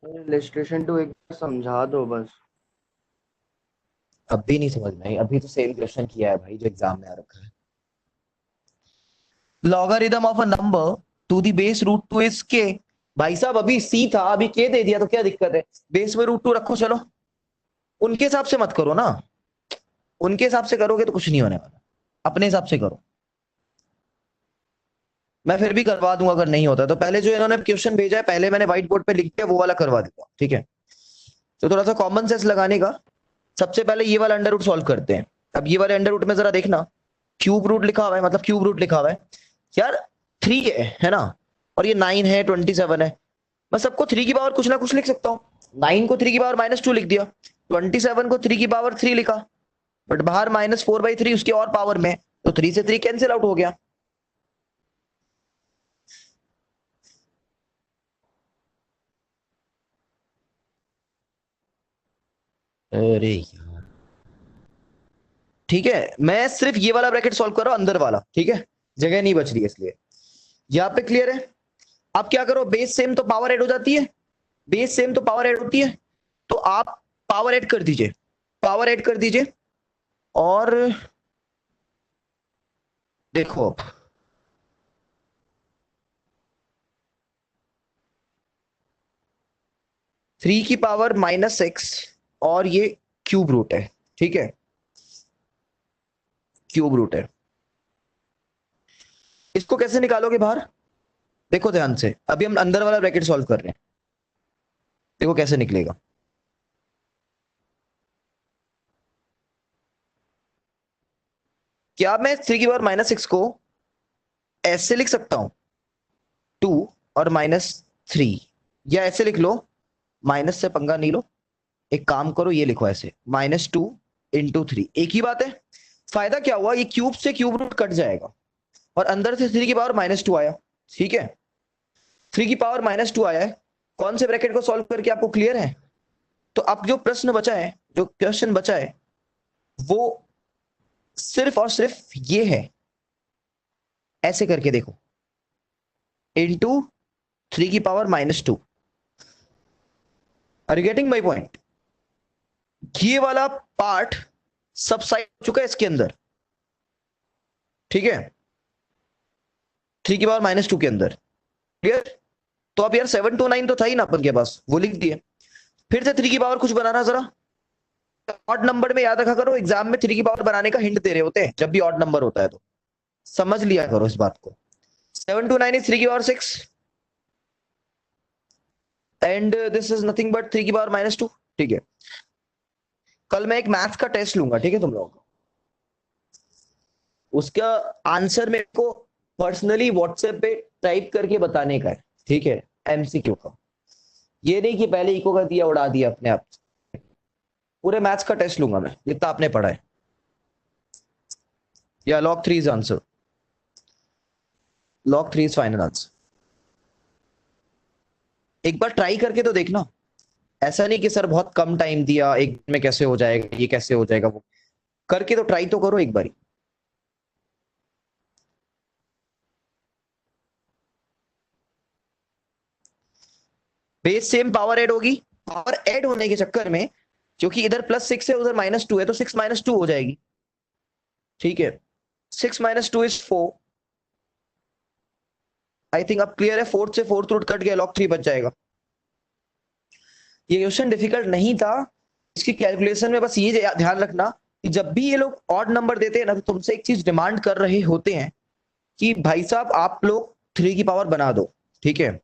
इलस्ट्रेशन टू एक बार समझा दो बस। अब भी नहीं समझ में आई? अभी तो सेम क्वेश्चन किया है भाई जो एग्जाम में आ रखा है। Logarithm of a number to the base root two is k. भाई साहब अभी सी था, अभी के दे दिया तो क्या दिक्कत है? बेस में √2 रखो, चलो। उनके हिसाब से मत करो ना, उनके हिसाब से करोगे तो कुछ नहीं होने वाला, अपने हिसाब से करो। मैं फिर भी करवा दूंगा अगर नहीं होता तो। पहले जो इन्होंने क्वेश्चन भेजा है पहले मैंने व्हाइट बोर्ड पे लिख दिया, वो वाला करवा देता हूँ। ठीक है, तो थोड़ा सा कॉमन सेंस लगाने का। सबसे पहले ये वाला अंडर रूट सॉल्व करते हैं। अब ये वाले अंडर रूट में जरा देखना, क्यूब रूट लिखा हुआ है, मतलब क्यूब रूट लिखा हुआ है यार। 3 है ना, और ये 9 है, 27 है। मैं सबको 3 की पावर कुछ ना कुछ लिख सकता हूँ। 9 को 3 की पावर -2 लिख दिया, 27 को 3 की पावर 3 लिखा, बट बाहर -4/3 उसकी और पावर में, तो 3 से 3 कैंसिल आउट हो गया। अरे यार, ठीक है, मैं सिर्फ ये वाला ब्रैकेट सॉल्व कर रहा हूं, अंदर वाला। ठीक है, जगह नहीं बच रही है इसलिए। यहाँ पे क्लियर है? आप क्या करो, बेस सेम तो पावर ऐड हो जाती है, बेस सेम तो पावर ऐड होती है, तो आप पावर ऐड कर दीजिए, पावर ऐड कर दीजिए। और देखो अब, -6 और ये क्यूब रूट है। ठीक है, क्यूब रूट है। इसको कैसे निकालोगे बाहर? देखो ध्यान से, अभी हम अंदर वाला ब्रैकेट सॉल्व कर रहे हैं, देखो कैसे निकलेगा। क्या मैं 3 की पावर -6 को ऐसे लिख सकता हूं, 2 और -3, या ऐसे लिख लो, माइनस से पंगा नहीं लो, एक काम करो ये लिखो ऐसे, -2 × 3, एक ही बात है। फायदा क्या हुआ, ये क्यूब से क्यूब रूट कट जाएगा और अंदर से 3 की पावर -2 आया। ठीक है, 3 की पावर -2 आया है, कौन से ब्रैकेट को सॉल्व करके आपको क्लियर है? तो अब जो प्रश्न बचा है, जो क्वेश्चन बचा है, वो सिर्फ और सिर्फ ये है, ऐसे करके देखो, इंटू 3 की power -2। Are you getting my point? ये वाला पार्ट सब साइड हो चुका है इसके अंदर। ठीक है, 3 की पावर -2 के अंदर, क्लियर? तो अब यार 7 to 9 तो था ही ना अपन के पास, वो लिख दिए। फिर से 3 की पावर कुछ बनाना जरा, ऑड नंबर में याद रखा करो, एग्जाम में 3 की पावर बनाने का हिंट दे रहे होते हैं जब भी ऑड नंबर होता है, तो समझ लिया करो इस बात को। 7 to 9 इज 3 की power 6 and this is nothing but 3 की पावर -2। ठीक है, कल मैं एक मैथ्स का टेस्ट लूंगा, ठीक है, तुम लोगों को उसका आंसर मेरे को पर्सनली व्हाट्सएप पे टाइप करके बताने का है। ठीक है, एमसीक्यू का, ये नहीं कि पहले इको कर दिया उड़ा दिया अपने आप। पूरे मैथ्स का टेस्ट लूंगा मैं जितना आपने पढ़ा है। या log 3 is answer, log 3 is final answer. एक बार ट्राई करके तो देखना, ऐसा नहीं कि सर बहुत कम टाइम दिया, एक दिन में कैसे हो जाएगा, ये कैसे हो जाएगा, वो करके तो ट्राई तो करो एक बारी। बेस सेम, पावर ऐड होगी, पावर ऐड होने के चक्कर में, क्योंकि इधर +6 है उधर -2 है, तो 6 -2 हो जाएगी। ठीक है, 6 -2 इज 4। आई थिंक अब क्लियर है, फोर्थ से फोर्थ रूट कट गया, log 3 बच जाएगा। ये क्वेश्चन डिफिकल्ट नहीं था। इसकी कैलकुलेशन में बस ये ध्यान रखना कि जब भी ये लोग ऑड नंबर देते हैं ना, तो तुमसे एक चीज डिमांड कर रहे होते हैं कि भाई साहब आप लोग 3 की पावर बना दो। ठीक है,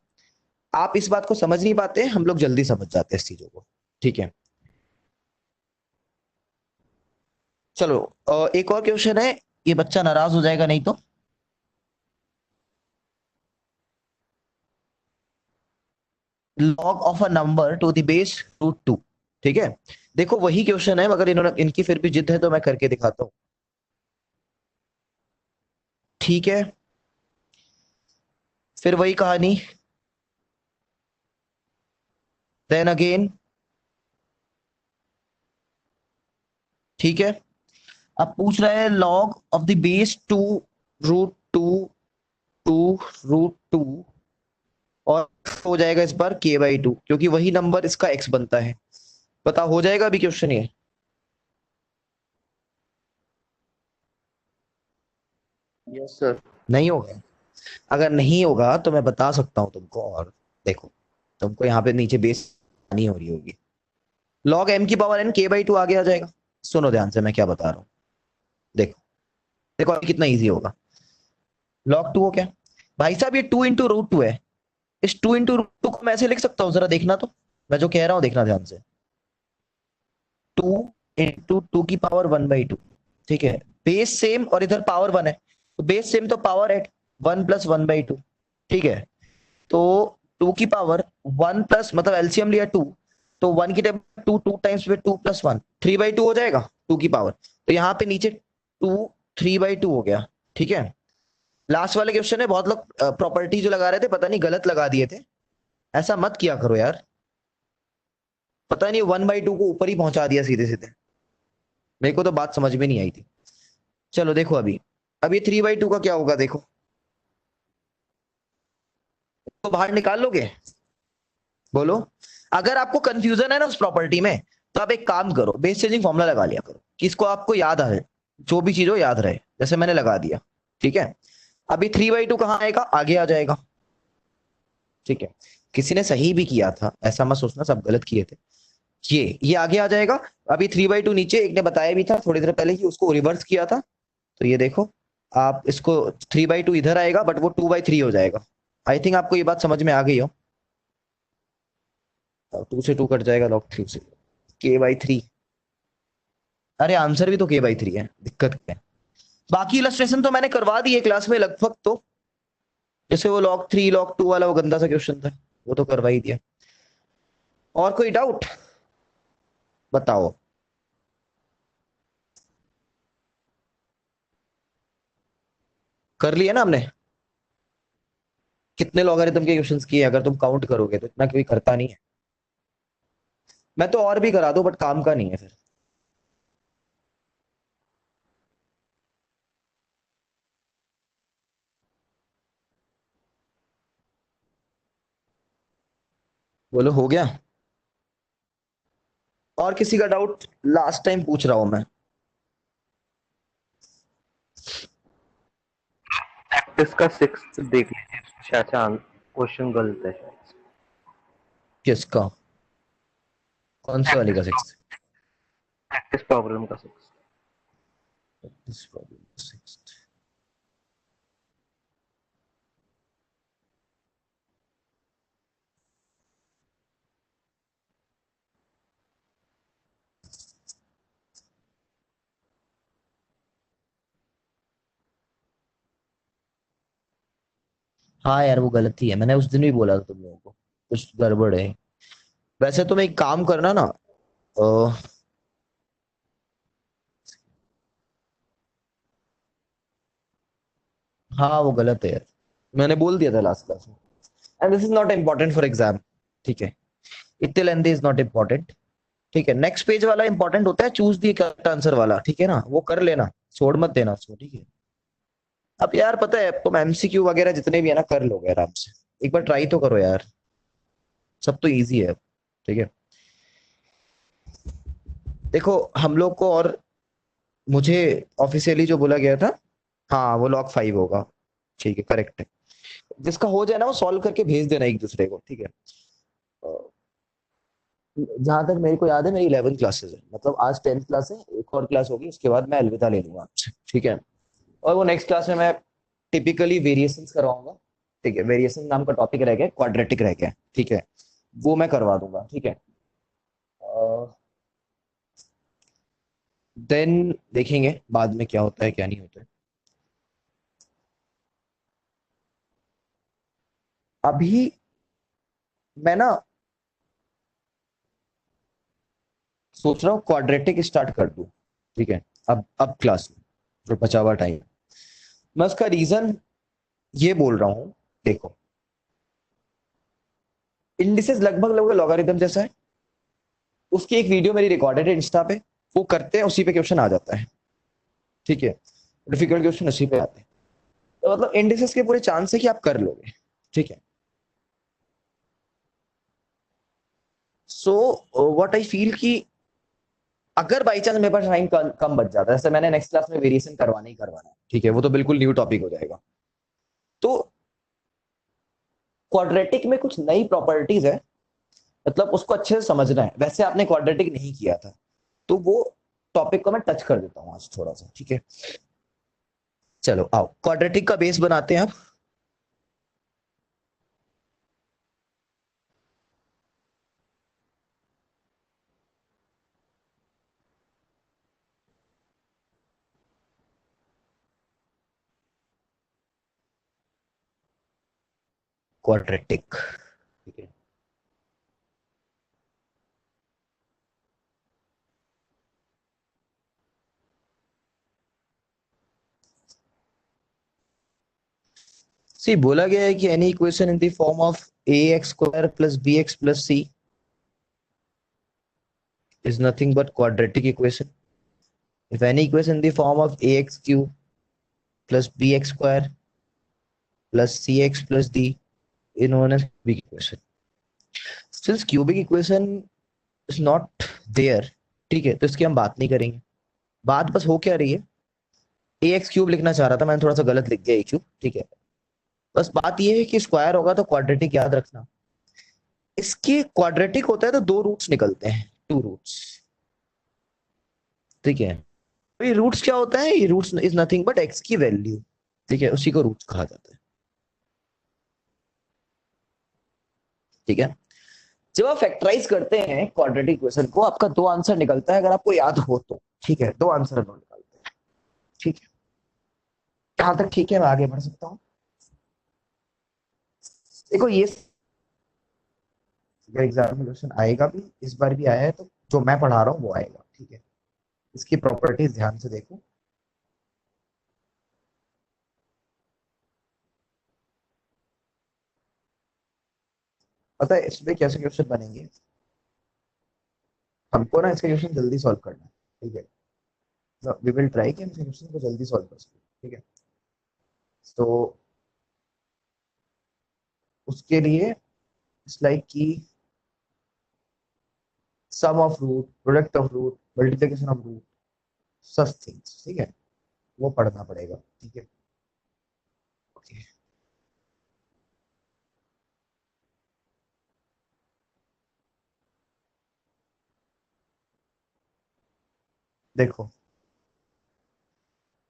आप इस बात को समझ नहीं पाते, हम लोग जल्दी समझ जाते हैं इस चीजों को। ठीक है, चलो एक और क्वेश्चन है, ये बच्चा नाराज हो जाएगा नहीं तो। Log of a number to the base root two. ठीक है, देखो वही क्वेश्चन है, मगर इन्होंने इनकी फिर भी जिद है तो मैं करके दिखाता हूं। ठीक है, फिर वही कहानी, देन अगेन। ठीक है, अब पूछ रहा है log of the base two root two two root two, और हो जाएगा इस बार के बाई टू, क्योंकि वही नंबर इसका एक्स बनता है। पता हो जाएगा अभी क्वेश्चन ये? Yes sir. नहीं होगा? अगर नहीं होगा तो मैं बता सकता हूं तुमको, और देखो तुमको यहाँ पे नीचे बेस नहीं हो रही होगी। लॉग एम की पावर एन के बाई टू आगे आ जाएगा। सुनो ध्यान से मैं क्या बता रहा हूँ, देखो देखो अभी कितना इजी होगा। लॉग टू हो क्या भाई साहब, ये टू इंटू रूट टू है। इस टू इंटू रूट टू को मैं ऐसे लिख सकता हूँ, जरा देखना तो, मैं जो कह रहा हूँ देखना ध्यान से। टू इंटू टू की पावर वन बाई टू। ठीक है, बेस सेम और इधर पावर वन है, तो बेस सेम तो power eight, one plus one by two. ठीक है, तो टू की पावर वन प्लस, मतलब एलसीएम लिया टू, तो वन की टाइम टू, टू टाइम्स में two plus one, three by two हो जाएगा टू की पावर। तो यहाँ पे नीचे टू थ्री बाई टू हो गया। ठीक है, लास्ट वाले क्वेश्चन में बहुत लोग प्रॉपर्टी जो लगा रहे थे, पता नहीं गलत लगा दिए थे। ऐसा मत किया करो यार, पता नहीं वन बाई टू को ऊपर ही पहुंचा दिया सीधे सीधे, मेरे को तो बात समझ में नहीं आई थी। चलो देखो अभी, अब ये थ्री बाई टू का क्या होगा देखो, तो बाहर निकाल लोगे? बोलो। अगर आपको कंफ्यूजन है ना उस प्रॉपर्टी में, तो आप एक काम करो, बेस चेंजिंग फॉर्मूला लगा लिया करो कि इसको आपको याद आए, जो भी चीज हो याद रहे, जैसे मैंने लगा दिया। ठीक है, अभी थ्री बाई टू कहाँ आएगा, आगे आ जाएगा। ठीक है, किसी ने सही भी किया था, ऐसा मत सोचना सब गलत किए थे। ये आगे आ जाएगा। अभी थ्री बाई टू नीचे, एक ने बताया भी था थोड़ी देर पहले कि उसको रिवर्स किया था, तो ये देखो आप इसको, थ्री बाई टू इधर आएगा बट वो टू बाई थ्री हो जाएगा। आई थिंक आपको ये बात समझ में आ गई हो। टू से टू कट जाएगा, लॉग थ्री से के बाई थ्री। अरे आंसर भी तो के बाई थ्री है, दिक्कत क्या है? बाकी इलस्ट्रेशन तो मैंने करवा दी है क्लास में लगभग, तो जैसे वो लॉग थ्री लॉग टू वाला वो गंदा सा क्वेश्चन था, वो तो करवा ही दिया। और कोई डाउट बताओ? कर लिया ना हमने? कितने लॉगरिथम के क्वेश्चंस किए अगर तुम काउंट करोगे तो, इतना कोई करता नहीं है। मैं तो और भी करा दूं बट काम का नहीं है फिर। बोलो हो गया? और किसी का डाउट? लास्ट टाइम पूछ रहा हूं मैं। इसका सिक्स देख लीजिए, शायद क्वेश्चन गलत है शायद। किसका? कौन से वाली का सिक्स? प्रैक्टिस प्रॉब्लम का सिक्स। हाँ यार वो गलती है, मैंने उस दिन भी बोला था तुम लोगों को कुछ गड़बड़ है। वैसे तुम एक काम करना ना, हाँ वो गलत है यार, मैंने बोल दिया था लास्ट क्लास में। And this is not important for exam. ठीक है, इतने लेंथी इज नॉट इम्पोर्टेंट। ठीक है, नेक्स्ट पेज वाला इंपॉर्टेंट होता है, चूज दी करेक्ट आंसर वाला। ठीक है ना, वो कर लेना, छोड़ मत देना उसको। ठीक है, अब यार पता है तुम एमसीक्यू वगैरह जितने भी है ना कर लोगे आराम से, एक बार ट्राई तो करो यार, सब तो इजी है। ठीक है, देखो हम लोग को, और मुझे ऑफिशियली जो बोला गया था, हाँ वो लॉग फाइव होगा। ठीक है, करेक्ट है। जिसका हो जाए ना वो सॉल्व करके भेज देना एक दूसरे को। ठीक है, जहां तक मेरे को याद है मेरी 11 क्लासेस है, मतलब आज 10th क्लास है, एक और क्लास होगी उसके बाद मैं अलविदा ले लूंगा आपसे, ठीक है। और वो नेक्स्ट क्लास में मैं टिपिकली वेरिएशंस करवाऊंगा, ठीक है। वेरिएशन नाम का टॉपिक रह गया, क्वाड्रेटिक रह गया, ठीक है। वो मैं करवा दूंगा, ठीक है। देन देखेंगे बाद में क्या होता है क्या नहीं होता है। अभी मैं ना सोच रहा हूँ क्वाड्रेटिक स्टार्ट कर दूं, ठीक है। अब क्लास में जो बचा हुआ टाइम, मैं उसका रीजन ये बोल रहा हूँ। देखो, इंडिसेस लगभग लगभग लॉगरिथम जैसा है। उसकी एक वीडियो मेरी रिकॉर्डेड है इंस्टा पे, वो करते हैं, उसी पे क्वेश्चन आ जाता है, ठीक है। डिफिकल्ट क्वेश्चन उसी पे आते हैं। तो मतलब इंडिसेस के पूरे चांस है कि आप कर लोगे, ठीक है। सो व्हाट आई फील कि अगर बाई चांस मेरे पास टाइम कम बच जाता है, जैसे मैंने नेक्स्ट क्लास में वेरिएशन करवाना ही करवाना है, ठीक है, वो तो बिल्कुल न्यू टॉपिक हो जाएगा। तो क्वाड्रेटिक में कुछ नई प्रॉपर्टीज है, मतलब उसको अच्छे से समझना है। वैसे आपने क्वाड्रेटिक नहीं किया था, तो वो टॉपिक को मैं टच कर देता हूँ आज थोड़ा सा, ठीक है। चलो आओ क्वाड्रेटिक का बेस बनाते हैं अब। क्वाड्रेटिक, ठीक है। सी बोला गया है कि any equation in the form of a x square plus B x plus c is nothing but quadratic equation. If any equation in the form of ax cube plus bx square plus cx plus d is known as cubic equation. Since cubic equation is not there, ठीक है, तो इसकी हम बात नहीं करेंगे। बात बस हो क्या रही है, ए एक्स क्यूब लिखना चाह रहा था, मैंने थोड़ा सा गलत लिख दिया ए क्यूब, ठीक है। बस बात ये है कि स्क्वायर होगा तो क्वाड्रेटिक याद रखना। इसके क्वाड्रेटिक होता है तो दो रूट्स निकलते हैं, टू रूट्स, ठीक है। तो ये रूट्स क्या होता है, ये roots is nothing but x की वैल्यू, ठीक है, उसी को रूट्स कहा जाता है, ठीक है। जब आप फैक्टराइज करते हैं क्वाड्रेटिक इक्वेशन को, आपका दो आंसर निकलता है, अगर आपको याद हो तो, ठीक है। दो आंसर हम लोग निकालते हैं, ठीक है। कहां तक ठीक है, मैं आगे बढ़ सकता हूँ। देखो ये एग्जाम में क्वेश्चन आएगा भी, इस बार भी आया है, तो जो मैं पढ़ा रहा हूँ वो आएगा, ठीक है। इसकी प्रॉपर्टीज ध्यान से देखो। पता है इसमें कैसे क्वेश्चन बनेंगे, हमको ना इसके क्वेश्चन जल्दी सॉल्व करना है, ठीक है। वी विल ट्राई कि हम इसके क्वेश्चन को जल्दी सॉल्व कर सकें, ठीक है। तो उसके लिए इट्स लाइक कि sum of root, product of root, multiplication of root, such things, ठीक है, वो पढ़ना पड़ेगा, ठीक है। ओके, देखो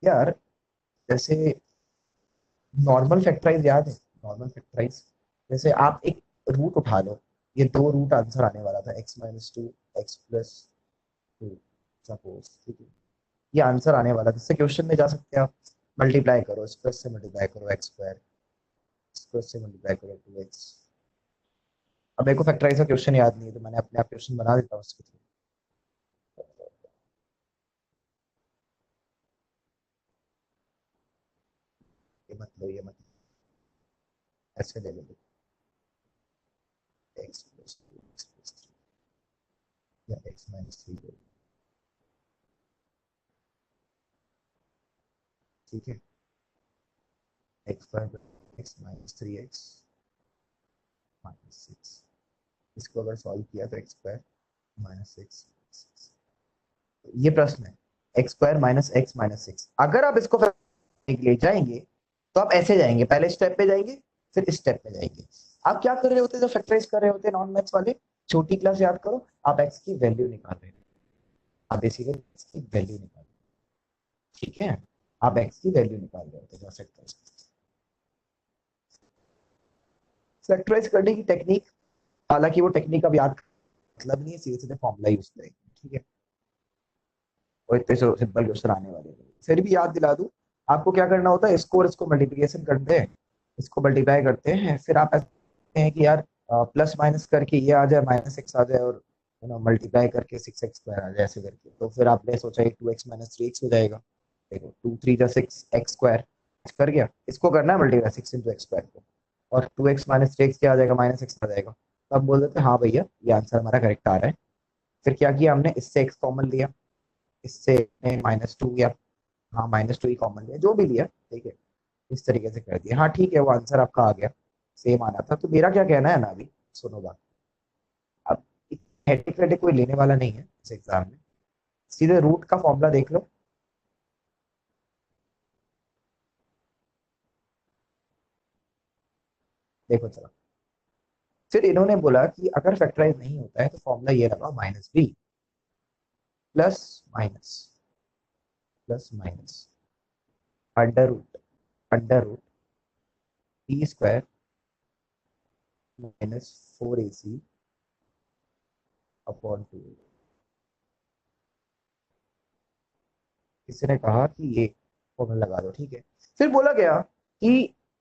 यार, जैसे नॉर्मल फैक्टराइज याद है, नॉर्मल फैक्टराइज, जैसे आप एक रूट उठा लो, ये दो रूट आंसर आने वाला था, x minus two, X plus to, suppose, ठीक है। ये आंसर आने वाला था, इससे क्वेश्चन में जा सकते हैं आप, मल्टीप्लाई करो, इस प्लस से मल्टीप्लाई करो एक्स स्क्वायर, इस प्लस से मल्टीप्लाई करो टू एक्स। अब मेरे को फैक्टराइज का क्वेश्चन याद नहीं है, तो मैंने अपने आप क्वेश्चन बना देता हूँ उसके थ्रू। ये मतलब ऐसे ले लो, X plus two X plus three या एक्स माइनस थ्री, ठीक है। X square X minus three X minus six, इसको अगर सॉल्व किया तो एक्स स्क्वायर माइनस सिक्स, ये प्रश्न है। X square minus x minus six, अगर आप इसको करने के लिए जाएंगे तो आप ऐसे जाएंगे, पहले स्टेप पे जाएंगे फिर इस स्टेप पे जाएंगे। आप क्या कर रहे होते हैं जब फैक्टराइज कर रहे होते हैं नॉन मैथ्स वाले, छोटी क्लास याद करो, आप एक्स की वैल्यू निकाल रहे हो, आप बेसिकली एक्स की वैल्यू निकाल रहे हो, ठीक है, आप एक्स की वैल्यू निकाल रहे हो तो फैक्टराइज करने की टेक्निक, हालांकि वो टेक्निक अब याद मतलब नहीं है, सीधे सीधे फॉर्मूला यूज करेंगे, ठीक है, और इतने सिंपल क्वेश्चन आने वाले हैं। फिर भी याद दिला दूं, आपको क्या करना होता है, इसको और इसको मल्टीप्लिकेशन करते हैं, इसको मल्टीप्लाई करते हैं, फिर आप ऐसे हैं कि यार प्लस माइनस करके ये आ जाए, माइनस एक्स आ जाए, और मल्टीप्लाई करके 6x² आ जाए, ऐसे करके, तो फिर आपने सोचा 2x माइनस 3x हो जाएगा। देखो 2 3 जा 6x² कर गया, इसको करना है मल्टीप्लाई 6 × x² को, और 2x माइनस 3x क्या आ जाएगा, माइनस एक्स आ जाएगा। तो आप बोल देते हैं हाँ भैया ये आंसर हमारा करेक्ट आ रहा है। फिर क्या किया हमने, इससे x कॉमन लिया, इससे -2 या हाँ -2 ही कॉमन लिया, जो भी लिया, ठीक है, इस तरीके से कर दिया। हाँ ठीक है, वो आंसर आपका आ गया, सेम आना था। तो मेरा क्या कहना है ना, अभी सुनो बात, अब हेडेक वेडेक कोई लेने वाला नहीं है इस एग्जाम में, सीधे रूट का फॉर्मूला देख लो, देखो चलो। फिर इन्होंने बोला कि अगर फैक्टराइज नहीं होता है तो फॉर्मूला ये लगा, -b plus minus plus minus under root b² -4ac upon 2। किसी ने कहा कि ये फॉर्मूला लगा दो, ठीक है। फिर बोला गया कि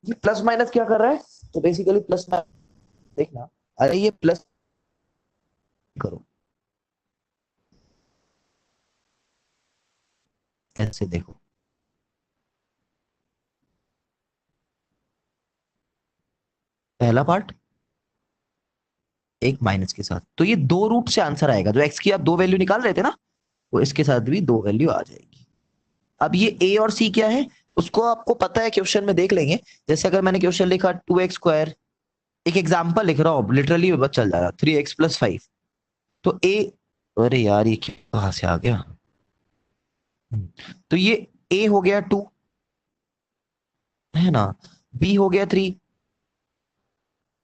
ये प्लस माइनस क्या कर रहा है, तो बेसिकली प्लस माइनस देखना, अरे ये प्लस करो, ऐसे देखो, पहला पार्ट एक माइनस के साथ, तो ये दो रूट से आंसर आएगा, जो एक्स की आप दो वैल्यू निकाल रहे थे ना, वो इसके साथ भी दो वैल्यू आ जाएगी। अब ये ए और सी क्या है, उसको आपको पता है, क्वेश्चन में देख लेंगे। जैसे अगर मैंने क्वेश्चन लिखा 2x², एक एग्जांपल लिख रहा हूँ, लिटरली बस चल जाएगा 3x + 5, तो ए, अरे यार ये कहां से आ गया, तो ये ए हो गया 2, है ना, बी हो गया 3,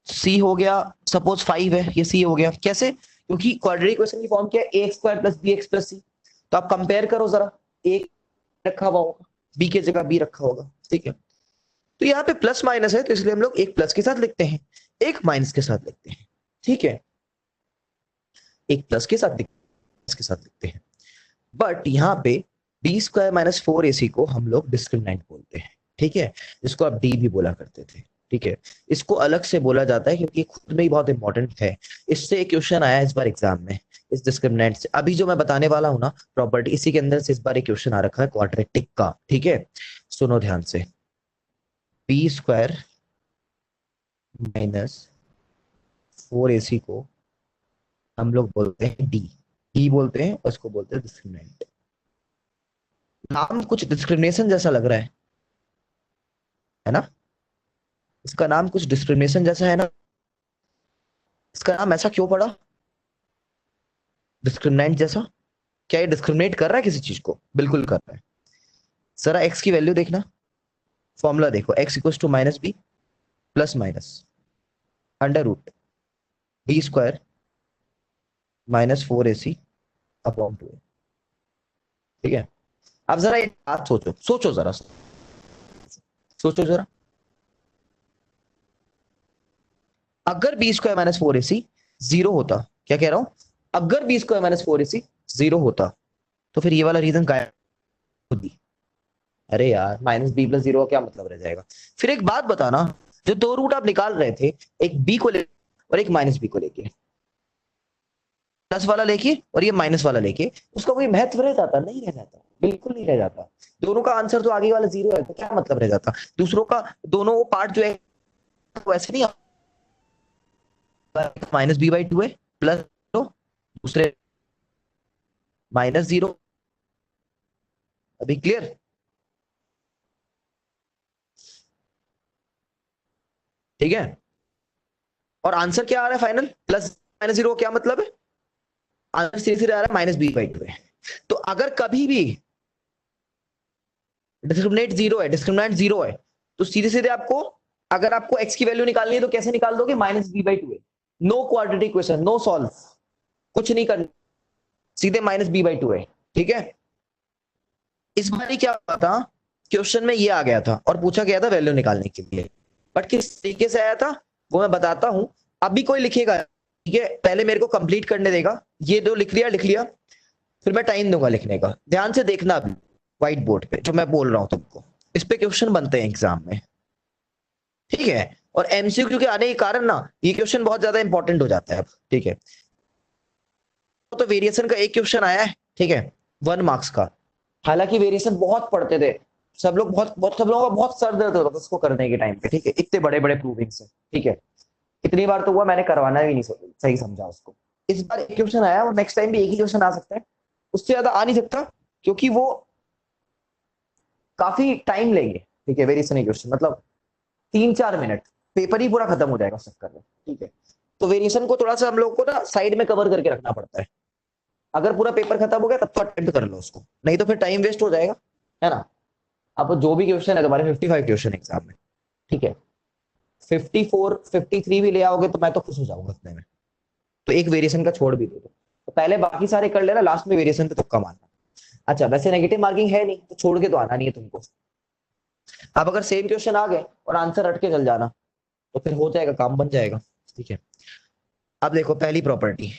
सी हो गया, सपोज 5 है, ये सी हो गया, कैसे, क्योंकि क्वाड्रेटिक इक्वेशन की फॉर्म क्या है, ax² + bx + c। तो आप कंपेयर करो जरा, ए रखा हुआ होगा, बी की जगह बी रखा होगा, ठीक है। तो यहाँ पे प्लस माइनस है, तो इसलिए हम लोग एक प्लस के साथ लिखते हैं, एक माइनस के साथ लिखते हैं, ठीक है, एक प्लस के साथ लिखते हैं। बट यहाँ पे b² - 4ac को हम लोग डिस्क्रिमिनेंट बोलते हैं, ठीक है, जिसको आप डी भी बोला करते थे, ठीक है। इसको अलग से बोला जाता है क्योंकि खुद में ही बहुत इंपॉर्टेंट है। इससे एक क्वेश्चन आया इस बार एग्जाम में, इस डिस्क्रिमिनेंट से। अभी जो मैं बताने वाला हूं ना प्रॉपर्टी, इसी के अंदर से इस बार एक क्वेश्चन आ रखा है क्वाड्रेटिक का, ठीक है। सुनो ध्यान से, b² - 4ac को हम लोग बोलते हैं डी, डी बोलते हैं, और इसको बोलते हैं डिस्क्रिमिनेंट। नाम कुछ डिस्क्रिमिनेशन जैसा लग रहा है ना, इसका नाम कुछ डिस्क्रिमिनेशन जैसा है ना, इसका नाम ऐसा क्यों पड़ा, डिस्क्रिमिनेंट जैसा। क्या ये डिस्क्रिमिनेट कर रहा है किसी चीज को, बिल्कुल कर रहा है। जरा एक्स की वैल्यू देखना, फॉर्मूला देखो, x = -b plus minus under root b² -4ac upon 2, ठीक है। अब जरा एक बात सोचो, सोचो जरा, सोचो जरा, अगर b² - 4ac 0 होता, क्या कह रहा हूं, अगर b² - 4ac 0 होता, तो फिर ये वाला रीजन गायब होती। अरे यार -b + 0 का क्या मतलब रह जाएगा। फिर एक बात बताना, जो दो रूट आप निकाल रहे थे, एक b को लेके और एक -b को लेके, प्लस वाला लेके और ये माइनस वाला लेके, उसका कोई महत्व रह जाता, नहीं रह जाता, बिल्कुल नहीं रह जाता। दोनों का आंसर तो आगे वाला 0 है, तो क्या मतलब रह जाता, दूसरों का दोनों वो पार्ट जो है वो ऐसे नहीं, -b/2 है प्लस दूसरे -0। अभी क्लियर, ठीक है। और आंसर क्या आ रहा है फाइनल, +-0 क्या मतलब है, आंसर सीधे सीधे आ रहा है -b/2 है। तो अगर कभी भी डिस्क्रिमिनेंट जीरो है, तो सीधे सीधे आपको, अगर आपको x की वैल्यू निकालनी है तो कैसे निकाल दोगे, -b/2 है। No quadratic question, no solve, कुछ नहीं करना, सीधे -b/2 है। ठीक है, इस बार क्या हुआ था, क्वेश्चन में ये आ गया था और पूछा गया था वैल्यू निकालने के लिए, बट किस तरीके से आया था वो मैं बताता हूं। अभी कोई लिखेगा, ठीक है, पहले मेरे को कंप्लीट करने देगा, ये दो लिख लिया, फिर मैं टाइम दूंगा लिखने का, ध्यान से देखना अभी व्हाइट बोर्ड पे जो मैं बोल रहा हूं तुमको, इस पे क्वेश्चन बनते हैं एग्जाम में, ठीक है। और एमसीक्यू के आने के कारण ना ये क्वेश्चन बहुत ज्यादा इंपॉर्टेंट हो जाता है अब, ठीक है। तो वेरिएशन का एक क्वेश्चन आया है, ठीक है, 1 मार्क्स का, हालांकि वेरिएशन बहुत पढ़ते थे, सब लोग सब लोगों का बहुत सर दर्द होता था उसको करने के टाइम पे, ठीक है, इतने बड़े बड़े प्रूविंग से, ठीक है, इतनी बार तो हुआ मैंने करवाना भी नहीं सही समझा उसको। इस बार एक क्वेश्चन आया और नेक्स्ट टाइम भी एक ही क्वेश्चन आ सकता है, उससे ज्यादा आ नहीं सकता, क्योंकि वो काफी टाइम लेंगे, ठीक है, वेरिएशन क्वेश्चन मतलब 3-4 मिनट, पेपर ही पूरा खत्म हो जाएगा उस चक्कर में, ठीक है। तो वेरिएशन को थोड़ा सा हम लोग को ना साइड में कवर करके रखना पड़ता है, अगर पूरा पेपर खत्म हो गया तब तो अटेम्प्ट कर लो उसको, नहीं तो फिर टाइम वेस्ट हो जाएगा, है ना। अब जो भी क्वेश्चन है तुम्हारे 55 क्वेश्चन एग्जाम में, ठीक है, 54 53 भी ले आओगे तो मैं तो खुश हो जाऊंगा इतने में, तो एक वेरिएशन का छोड़ भी दे दो, तो पहले बाकी सारे कर लेना, लास्ट में वेरिएशन पे तुक्का मारना। अच्छा, वैसे नेगेटिव मार्किंग है नहीं तो छोड़ के तो आना नहीं है तुमको। अब अगर सेम क्वेश्चन आ गए और आंसर रट के चल जाना तो फिर हो जाएगा, काम बन जाएगा, ठीक है। अब देखो पहली प्रॉपर्टी,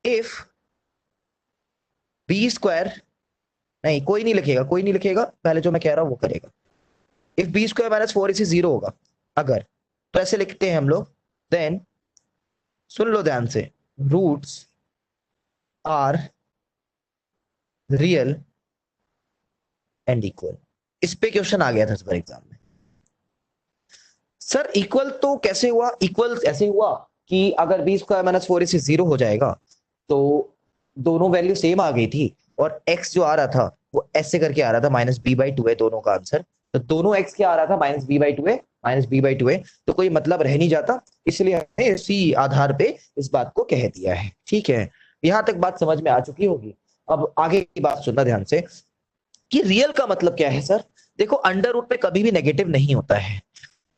इफ b², नहीं कोई नहीं लिखेगा, कोई नहीं लिखेगा, पहले जो मैं कह रहा हूं वो करेगा। इफ b² - 4ac 0 होगा अगर, तो ऐसे लिखते हैं हम लोग, देन सुन लो ध्यान से, roots are real and equal. इस पे क्वेश्चन आ गया था इस बार एग्जाम में। सर इक्वल तो कैसे हुआ, इक्वल ऐसे हुआ कि अगर b² - 4ac 0 हो जाएगा तो दोनों वैल्यू सेम आ गई थी, और x जो आ रहा था वो ऐसे करके आ रहा था, -b/2 है दोनों का आंसर, तो दोनों x क्या आ रहा था, -b/2 है, -b/2 है, तो कोई मतलब रह नहीं जाता, इसलिए हमने इसी आधार पे इस बात को कह दिया है, ठीक है। यहां तक बात समझ में आ चुकी होगी। अब आगे की बात सुनना ध्यान से, कि रियल का मतलब क्या है सर। देखो अंडर रूट में कभी भी नेगेटिव नहीं होता है,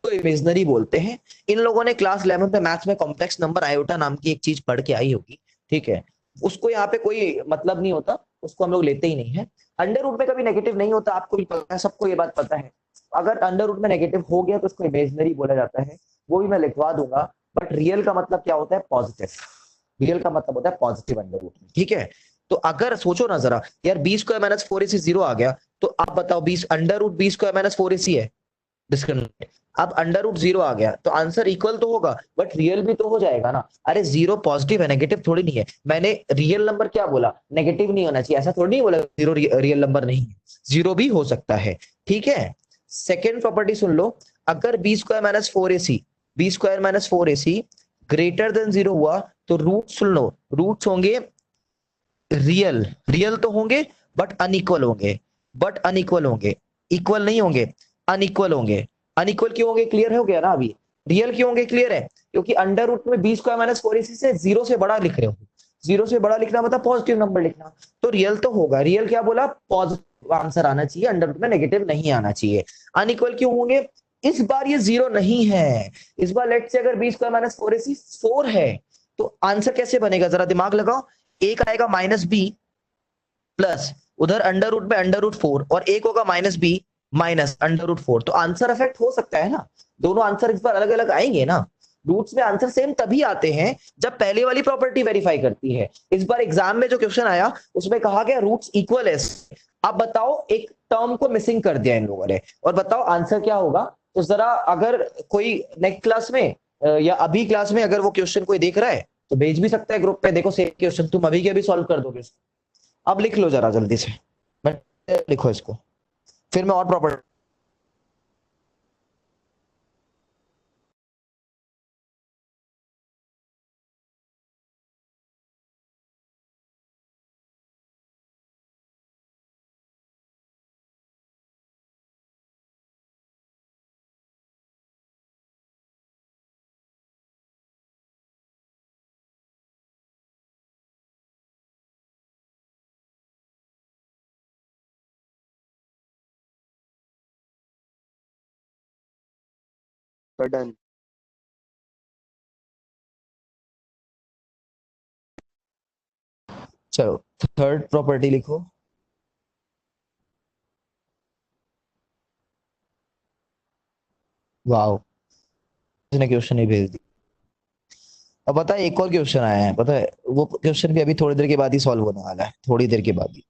तो इमेजनरी बोलते हैं। इन लोगों ने क्लास 11 में मैथ्स में कॉम्प्लेक्स नंबर आयोटा नाम की एक चीज पढ़ के आई होगी, ठीक है, उसको यहाँ पे कोई मतलब नहीं होता, उसको हम लोग लेते ही नहीं है। अंडर रूट में कभी नेगेटिव नहीं होता, आपको भी पता है, सबको ये बात पता है। अगर अंडर रूट में नेगेटिव हो गया तो उसको इमेजनरी बोला जाता है, वो भी मैं लिखवा दूंगा। बट रियल का मतलब क्या होता है, पॉजिटिव, रियल का मतलब होता है पॉजिटिव अंडर रूट में, ठीक है। तो अगर सोचो ना जरा यार, b² - 4ac 0 आ गया, तो आप बताओ 20 अंडर रूट b² - 4ac है, डिस्क्रिमिनेट, अब अंडर रूट 0 आ गया तो आंसर इक्वल तो होगा बट रियल भी तो हो जाएगा ना। अरे 0 पॉजिटिव है, नेगेटिव थोड़ी नहीं है। मैंने रियल नंबर क्या बोला, नेगेटिव नहीं होना चाहिए, ऐसा थोड़ी नहीं बोला 0 रियल नंबर नहीं है, 0 भी हो सकता है, ठीक है। सेकेंड प्रॉपर्टी सुन लो, अगर b² - 4ac, b² - 4ac greater than 0 हुआ तो रूट सुन लो, रूट्स होंगे रियल, रियल तो होंगे बट अनइक्वल होंगे, बट अनइक्वल होंगे, इक्वल नहीं होंगे, अनइक्वल होंगे। अनइक्वल क्यों होंगे, क्लियर हो गया ना अभी। रियल क्यों होंगे, क्लियर है, क्योंकि अंडर रूट में b² - 4ac से 0 से बड़ा लिख रहे हो, 0 से बड़ा लिखना मतलब पॉजिटिव नंबर लिखना, तो रियल तो होगा। रियल क्या बोला, पॉजिटिव आंसर आना चाहिए, अंडर रूट में नेगेटिव नहीं आना चाहिए। अनइक्वल क्यों होंगे, इस बार ये 0 नहीं है, इस बार लेट से अगर b² - 4ac 4 है, तो आंसर कैसे बनेगा, जरा दिमाग लगाओ। एक आएगा -b प्लस उधर अंडर रूट में अंडर रूट 4, और एक होगा -b माइनस अंडर रूट 4, तो आंसर अफेक्ट हो सकता है ना। दोनों आंसर इस बार अलग अलग आएंगे ना। रूट्स में आंसर सेम तभी आते हैं जब पहले वाली प्रॉपर्टी वेरीफाई करती है। इस बार एग्जाम में जो क्वेश्चन आया उसमें कहा गया रूट्स इक्वल है। अब बताओ, एक टर्म को मिसिंग कर दिया इन लोगों ने, और बताओ आंसर क्या होगा। तो जरा अगर कोई नेक्स्ट क्लास में या अभी क्लास में अगर वो क्वेश्चन कोई देख रहा है तो भेज भी सकता है ग्रुप पे, देखो सेम क्वेश्चन तुम अभी के अभी सॉल्व कर दोगे। अब लिख लो जरा जल्दी से, लिखो इसको, फिर मैं और प्रॉपर डन। चलो थर्ड प्रॉपर्टी लिखो। वाओ, इसने क्वेश्चन ही भेज दी। अब पता है एक और क्वेश्चन आया है, पता है वो क्वेश्चन भी अभी थोड़ी देर के बाद ही सॉल्व होने वाला है, थोड़ी देर के बाद ही।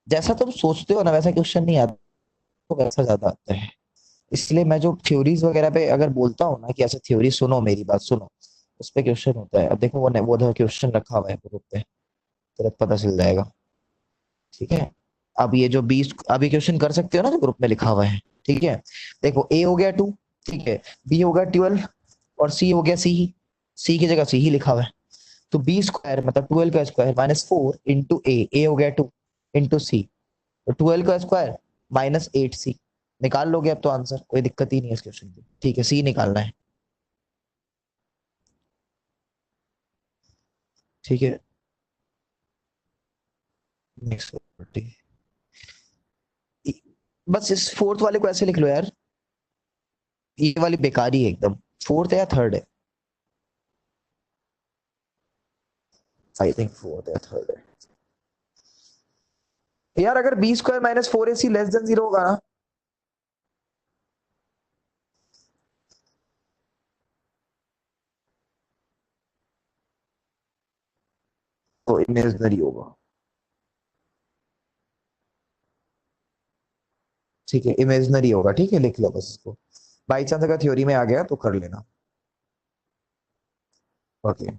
जैसा तुम सोचते हो ना वैसा क्वेश्चन नहीं आता, तो वैसा ज्यादा आता है। इसलिए मैं जो थ्योरीज वगैरह पे अगर बोलता हूँ ना कि ऐसा थ्योरी सुनो, मेरी बात सुनो, उस पे क्वेश्चन होता है। अब देखो वो क्वेश्चन रखा हुआ है ग्रुप पे, तुरंत पता चल जाएगा। ठीक है, अब ये जो 20 अभी क्वेश्चन कर सकते हो ना जो ग्रुप में लिखा हुआ है। ठीक है, देखो ए हो गया 2, ठीक है, बी हो गया 12 और सी हो गया सी ही। सी की जगह सी ही लिखा हुआ है। तो बी स्क्वायर मतलब 12 का स्क्वायर -4 इंटू ए हो गया 2 इंटू सी, तो 12 का स्क्वायर -8 सी। निकाल लोगे अब तो आंसर, कोई दिक्कत ही नहीं है इस क्वेश्चन की। ठीक है, सी निकालना है। ठीक है, नेक्स्ट प्रॉपर्टी। बस इस फोर्थ वाले को ऐसे लिख लो यार, ये वाली बेकारी है एकदम। फोर्थ है या थर्ड है? आई थिंक फोर्थ या थर्ड है यार। अगर B square -4ac less than 0 होगा ना, तो इमेजनरी होगा। ठीक है, इमेजनरी होगा। ठीक है, लिख लो बस इसको। बाई चांस अगर थ्योरी में आ गया तो कर लेना। ओके,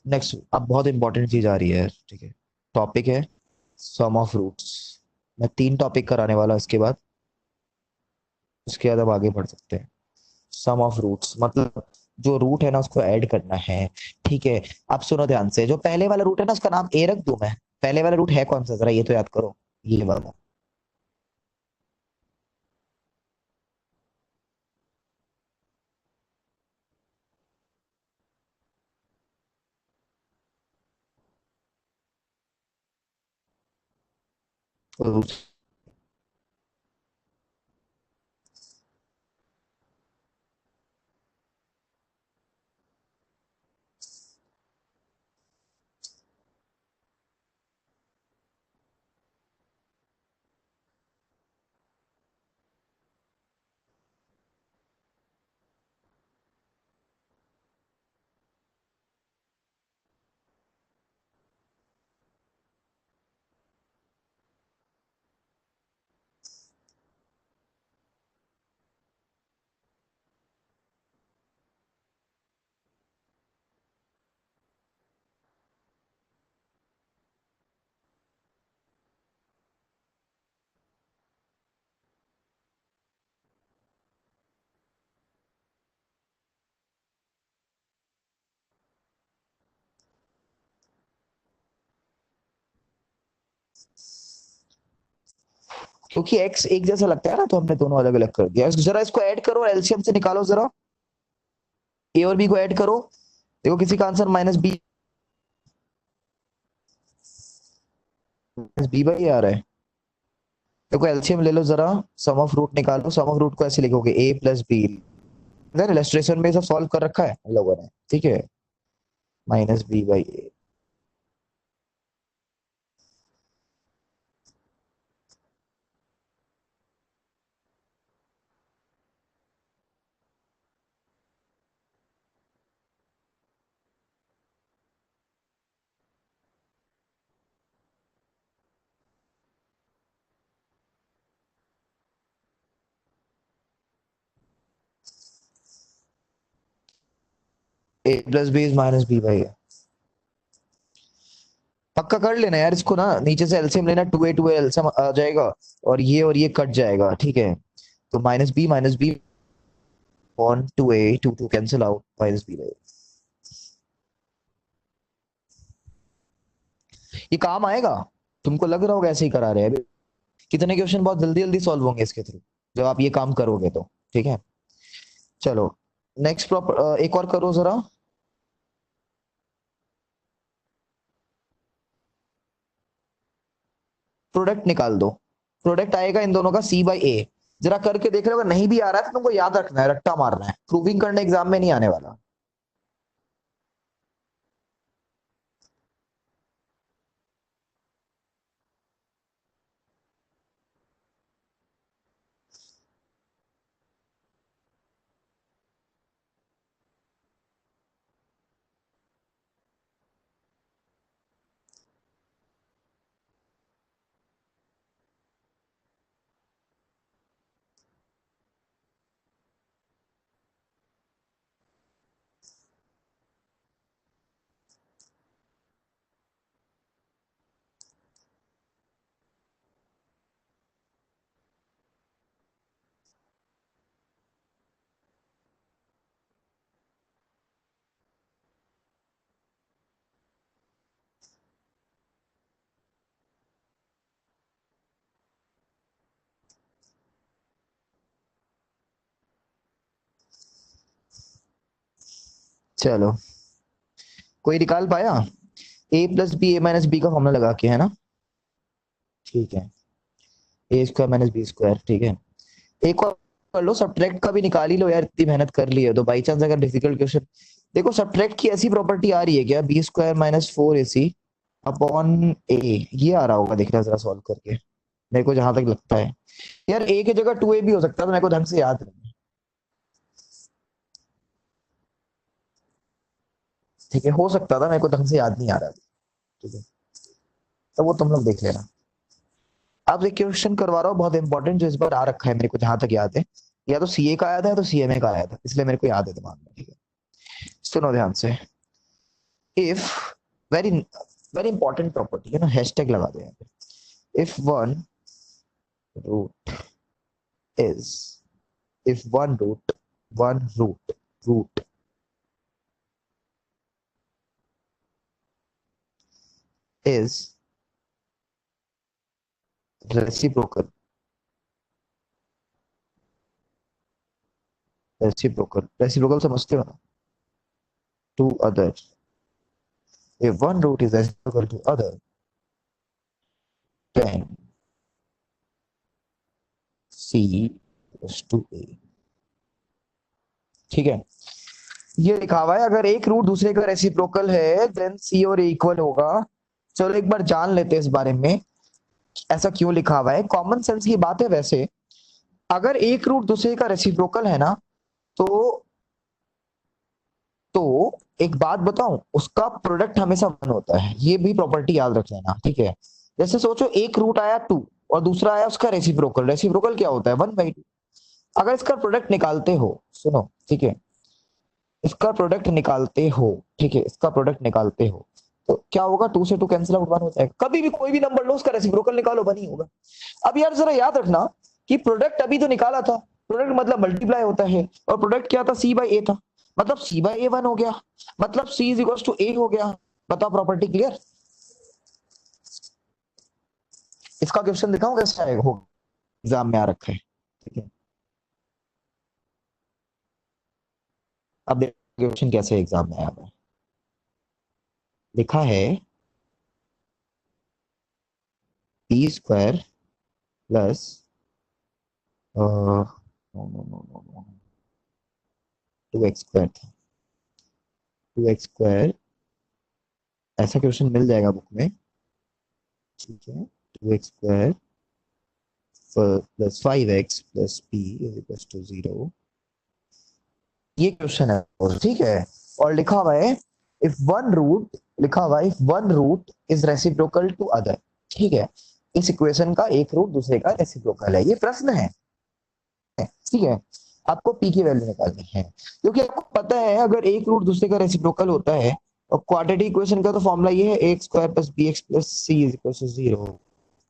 नेक्स्ट अब बहुत इंपॉर्टेंट चीज आ रही है। ठीक है, टॉपिक है सम ऑफ रूट्स। मैं 3 टॉपिक कराने वाला इसके बाद, उसके बाद अब आगे बढ़ सकते हैं। सम ऑफ रूट्स मतलब जो रूट है ना उसको ऐड करना है। ठीक है, अब सुनो ध्यान से, जो पहले वाला रूट है ना उसका नाम ए रख दूं मैं? पहले वाला रूट है कौन सा, जरा ये तो याद करो। ये वाला। क्योंकि एक्स एक जैसा लगता है ना, तो हमने दोनों अलग अलग कर दिया। जरा इसको ऐड करो, एलसीएम से निकालो जरा। ए और बी को ऐड करो, देखो किसी का आंसर -b -b आ रहा है। देखो एलसीएम ले लो जरा, सम ऑफ रूट निकालो। सम ऑफ रूट को ऐसे लिखोगे a+b। इलस्ट्रेशन में सब सॉल्व कर रखा है हम लोगों ने। ठीक है, -b/a। a+b is -b/a। पक्का कर लेना यार इसको ना, नीचे से एलसीएम लेना, 2a एलसीएम आ जाएगा और ये कट जाएगा। ठीक है, तो -b on 2a, 2 cancel out, -b/a। ये काम आएगा, तुमको लग रहा होगा ऐसे ही करा रहे हैं अभी। कितने क्वेश्चन बहुत जल्दी जल्दी सॉल्व होंगे इसके थ्रू जब आप ये काम करोगे तो। ठीक है, चलो नेक्स्ट प्रॉपर एक और करो जरा। प्रोडक्ट निकाल दो। प्रोडक्ट आएगा इन दोनों का c/a। जरा करके देख रहे हो, अगर नहीं भी आ रहा है तो तुमको याद रखना है, रट्टा मारना है, प्रूविंग करने एग्जाम में नहीं आने वाला। चलो, कोई निकाल पाया? ए प्लस बी ए माइनस बी का फॉर्मूला लगा के, है ना? ठीक है, A square minus B square, ठीक है। एक और कर लो, सब्ट्रैक्ट का भी निकाल ही लो यार, इतनी मेहनत कर ली है तो बाई चांस अगर डिफिकल्ट क्वेश्चन। देखो सब्ट्रैक्ट की ऐसी प्रॉपर्टी आ रही है क्या, बी स्क्वायर माइनस फोर ए सी अपॉन ए, ये आ रहा होगा, देखना जरा सॉल्व करके, मेरे को जहां तक लगता है। यार ए की जगह टू ए भी हो सकता है, तो मेरे को ढंग से याद नहीं है। ठीक है, हो सकता था, मेरे को ढंग से याद नहीं आ रहा। ठीक है, तो वो तुम लोग देख लेना। अब एक क्वेश्चन करवा रहा हूँ बहुत इंपॉर्टेंट, जो इस बार आ रखा है मेरे को जहां तक याद है। या तो सीए का आया था या तो सीएमए का आया था, इसलिए मेरे को याद है दिमाग में। ठीक है, सुनो ध्यान से। If, very very important property है ना, हैशटैग लगा दो यहाँ पे। If one root is, if one root root is reciprocal, reciprocal reciprocal समझते हो ना, to other, if one root is reciprocal to other, then C is to A। ठीक है, ये लिखा हुआ है, अगर एक रूट दूसरे का रेसिप्रोकल है देन सी और ए इक्वल होगा। चलो एक बार जान लेते हैं इस बारे में, ऐसा क्यों लिखा हुआ है। कॉमन सेंस की बात है वैसे, अगर एक रूट दूसरे का रेसिप्रोकल है ना, तो एक बात बताऊं, उसका प्रोडक्ट हमेशा वन होता है, ये भी प्रॉपर्टी याद रख लेना। ठीक है, जैसे सोचो एक रूट आया टू और दूसरा आया उसका रेसिप्रोकल, रेसिप्रोकल क्या होता है, वन बाई टू। अगर इसका प्रोडक्ट निकालते हो, सुनो ठीक है, इसका प्रोडक्ट निकालते हो, ठीक है, इसका प्रोडक्ट निकालते हो, तो क्या होगा, टू से टू कैंसिल आउट, वन हो जाएगा। कभी भी कोई भी नंबर लो, उसका रेसिप्रोकल निकालो, वन ही होगा। अब यार जरा याद रखना कि प्रोडक्ट अभी तो निकाला था, प्रोडक्ट मतलब मल्टीप्लाई होता है, और प्रोडक्ट क्या था, सी बाई ए था, मतलब सी बाई ए वन हो गया, मतलब सी इज इक्वल टू ए हो गया। बताओ, प्रॉपर्टी क्लियर? इसका क्वेश्चन दिखाऊं कैसे आएगा, हो एग्जाम में आ रखा है। ठीक है, अब देखो क्वेश्चन कैसे एग्जाम में आया हुआ है। लिखा है p square plus, no no no no no, two x square था, टू एक्स स्क्वायर, ऐसा क्वेश्चन मिल जाएगा बुक में। ठीक है, two x square plus five x plus p is equal to zero, ये क्वेश्चन है। और ठीक है, और लिखा हुआ है इफ वन रूट, लिखा हुआ है if one root is reciprocal to other. ठीक है, इस इक्वेशन का एक रूट दूसरे का रेसिप्रोकल है, ये प्रश्न है। ठीक है, आपको पी की वैल्यू निकालनी है, क्योंकि आपको पता है अगर एक रूट दूसरे का रेसिप्रोकल होता है, और क्वाड्रेटिक इक्वेशन का तो फॉर्मूला ये है, A square plus B x plus C is equal to zero.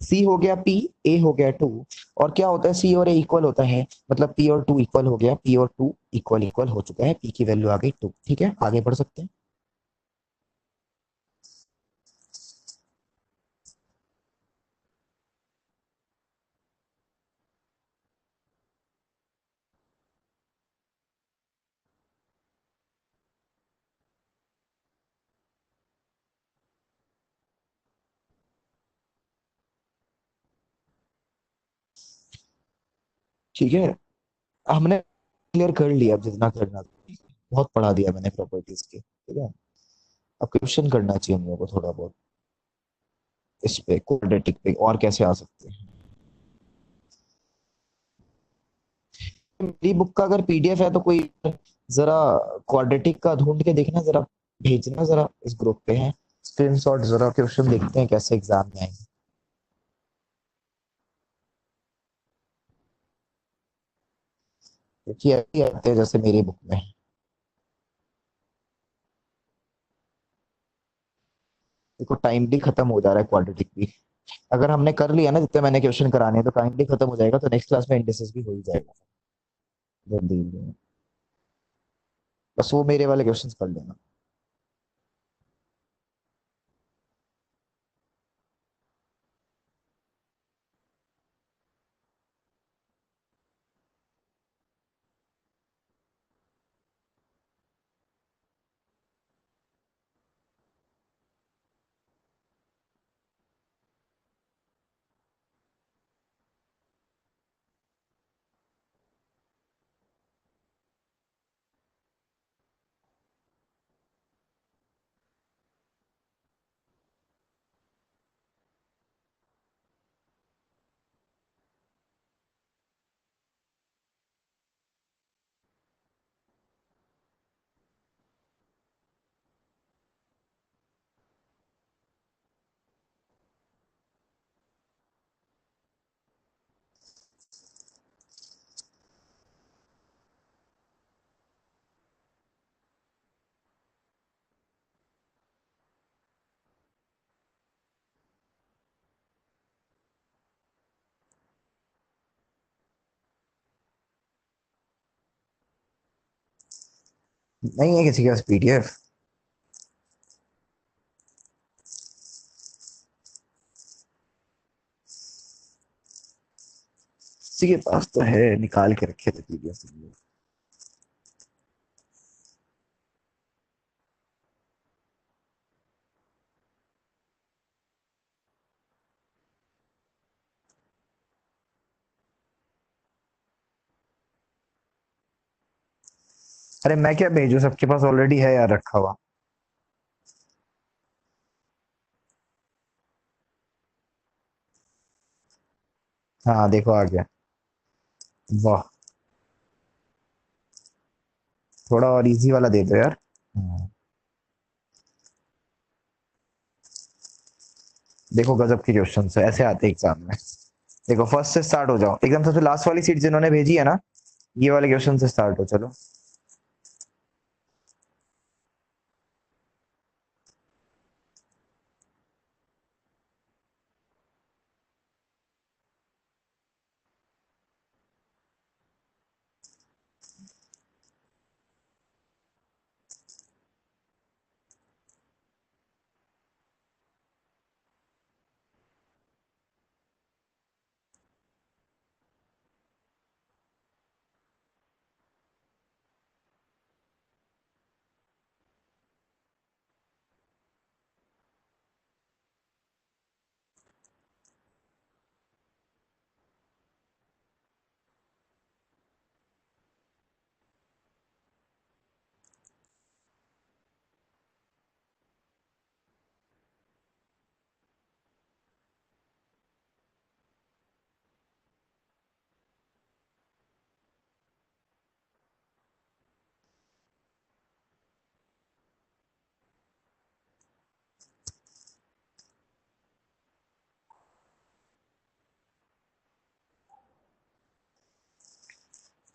C हो गया पी, ए हो गया टू, और क्या होता है, सी और ए इक्वल होता है, मतलब पी और टू इक्वल हो गया, पी और टू इक्वल इक्वल हो चुका है, पी की वैल्यू आ गई टू। ठीक है, आगे बढ़ सकते हैं। ठीक है, हमने क्लियर कर लिया, अब जितना करना था। बहुत पढ़ा दिया मैंने प्रॉपर्टीज के, ठीक है। अब क्वेश्चन करना चाहिए हम लोगों को थोड़ा बहुत इस पे, क्वाड्रेटिक पे और कैसे आ सकते हैं। मेरी बुक का अगर पीडीएफ है तो कोई जरा क्वाड्रेटिक का ढूंढ के देखना, जरा भेजना जरा, इस ग्रुप पे है स्क्रीनशॉट, जरा क्वेश्चन देखते हैं कैसे एग्जाम में आएंगे। क्योंकि अभी आते हैं जैसे मेरी बुक में। देखो टाइमली खत्म हो जा रहा है क्वाड्रेटिक भी, अगर हमने कर लिया ना जितने मैंने क्वेश्चन कराने हैं तो टाइमली खत्म हो जाएगा, तो नेक्स्ट क्लास में इंडिसेस भी हो ही जाएगा जल्दी जल्दी। बस वो मेरे वाले क्वेश्चन कर लेना। नहीं है किसी के पास पीडीएफ? किसी के पास तो है, निकाल के रखे थे पीडीएफ। अरे मैं क्या भेजू, सबके पास ऑलरेडी है यार रखा हुआ। हाँ देखो आ गया। वाह, थोड़ा और इजी वाला दे दो यार। हाँ, देखो गजब के क्वेश्चन है, ऐसे आते एग्जाम में। देखो फर्स्ट से स्टार्ट हो जाओ, एकदम सबसे लास्ट वाली सीट जिन्होंने भेजी है ना, ये वाले क्वेश्चन से स्टार्ट हो चलो।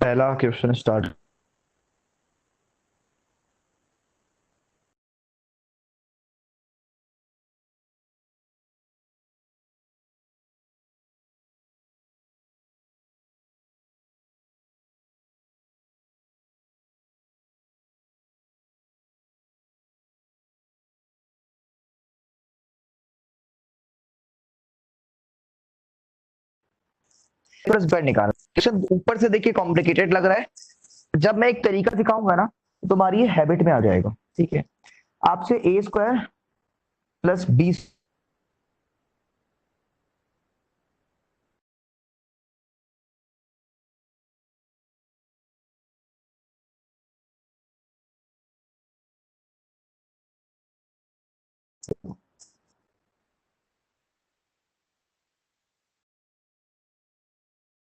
पहला क्वेश्चन स्टार्ट। प्लस बेड निकाल। क्वेश्चन ऊपर से देखिए कॉम्प्लिकेटेड लग रहा है, जब मैं एक तरीका सिखाऊंगा ना तो तुम्हारी ये हैबिट में आ जाएगा। ठीक है, आपसे ए स्क्वायर प्लस बी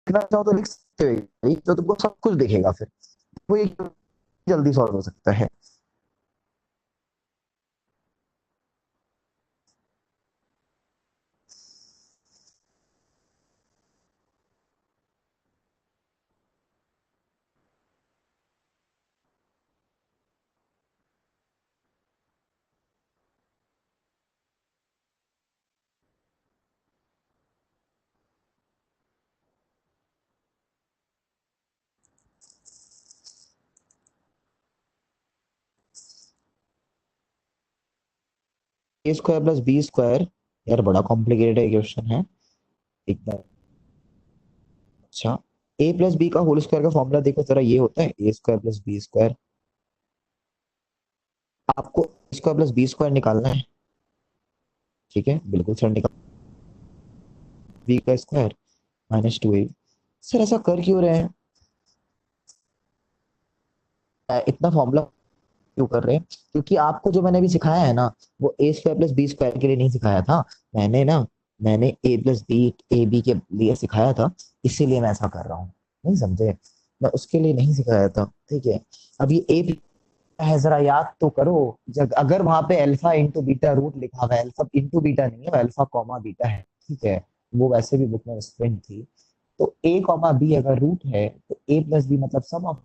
लिखना चाहो तो लिख सकते हो, ये तो तुमको सब कुछ दिखेगा फिर। वो ये जल्दी सॉल्व हो सकता है। A square plus B square, यार बड़ा कॉम्प्लिकेटेड क्वेश्चन है एकदम। अच्छा, ए प्लस बी का होल स्क्वायर का फॉर्मूला देखो जरा, ये होता है A square plus B square. आपको ए स्क्वायर प्लस बी स्क्वायर निकालना है। ठीक है, बिल्कुल सर निकाल। बी का स्क्वायर माइनस टू ए। सर ऐसा कर क्यों रहे हैं, इतना फॉर्मूला क्यों कर रहे हैं? क्योंकि आपको जो मैंने अभी सिखाया है ना, वो ए स्क्वायर प्लस बी स्क्वायर के लिए नहीं सिखाया था। मैंने ना, मैंने ए प्लस बी ए बी के लिए सिखाया था, इसीलिए मैं ऐसा कर रहा हूँ। नहीं समझे? मैं उसके लिए नहीं सिखाया था। ठीक है, अब ये ए है, जरा याद तो करो। जब अगर वहां पे अल्फा इंटू बीटा रूट लिखा हुआ है, अल्फा इंटू बीटा नहीं है, अल्फा कॉमा बीटा है। ठीक है, वो वैसे भी बुक में स्प्रिंट थी। तो ए कॉमा बी अगर रूट है तो ए प्लस बी मतलब सम ऑफ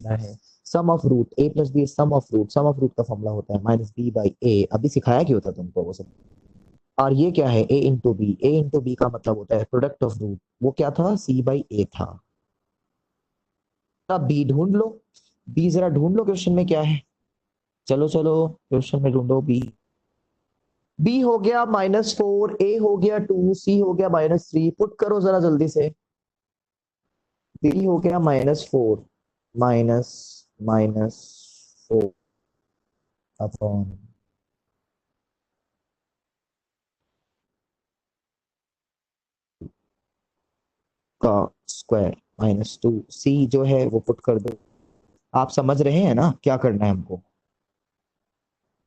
है। Sum of root A plus B sum of root, sum of root का फॉर्मूला होता है माइनस बी बाई ए। अभी सिखाया क्यों था तुमको वो सब? और ये क्या है, ए इंटू बी, ए इंटू बी का मतलब होता है प्रोडक्ट ऑफ रूट। वो क्या था, सी बाई ए था। अब बी ढूंढ लो। बी जरा ढूंढ लो क्वेश्चन में क्या है। चलो चलो क्वेश्चन में ढूंढो बी। बी हो गया -4, ए हो गया 2, सी हो गया -3। पुट करो जरा जल्दी से। बी हो गया -4, माइनस -4 अपॉन का स्क्वायर -2। सी जो है वो पुट कर दो। आप समझ रहे हैं ना क्या करना है हमको?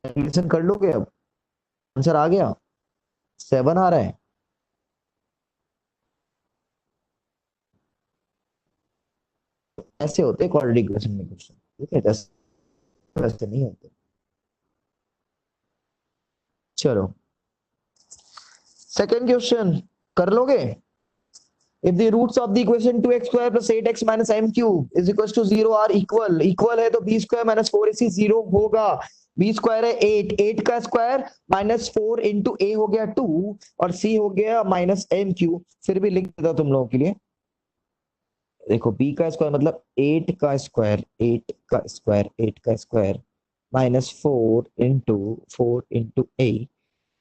कैलकुलेशन कर लोगे अब? आंसर आ गया, 7 आ रहा है। ऐसे होते हैं क्वाड्रेटिक इक्वेशन में क्वेश्चन, ठीक है, जैसे वैसे नहीं होते। चलो सेकंड क्वेश्चन कर लोगे। If the roots of the equation 2x square plus 8x minus m cube is equals to 0 are equal है तो b square minus 4ac 0 होगा। b square है 8, 8 का स्क्वायर -4 इंटू a हो गया 2 और c हो गया -m क्यूब। फिर भी लिख देता तुम लोगों के लिए। देखो b का स्क्वायर मतलब 8 का स्क्वायर, 8 का स्क्वायर, 8 का स्क्वायर -4 इंटू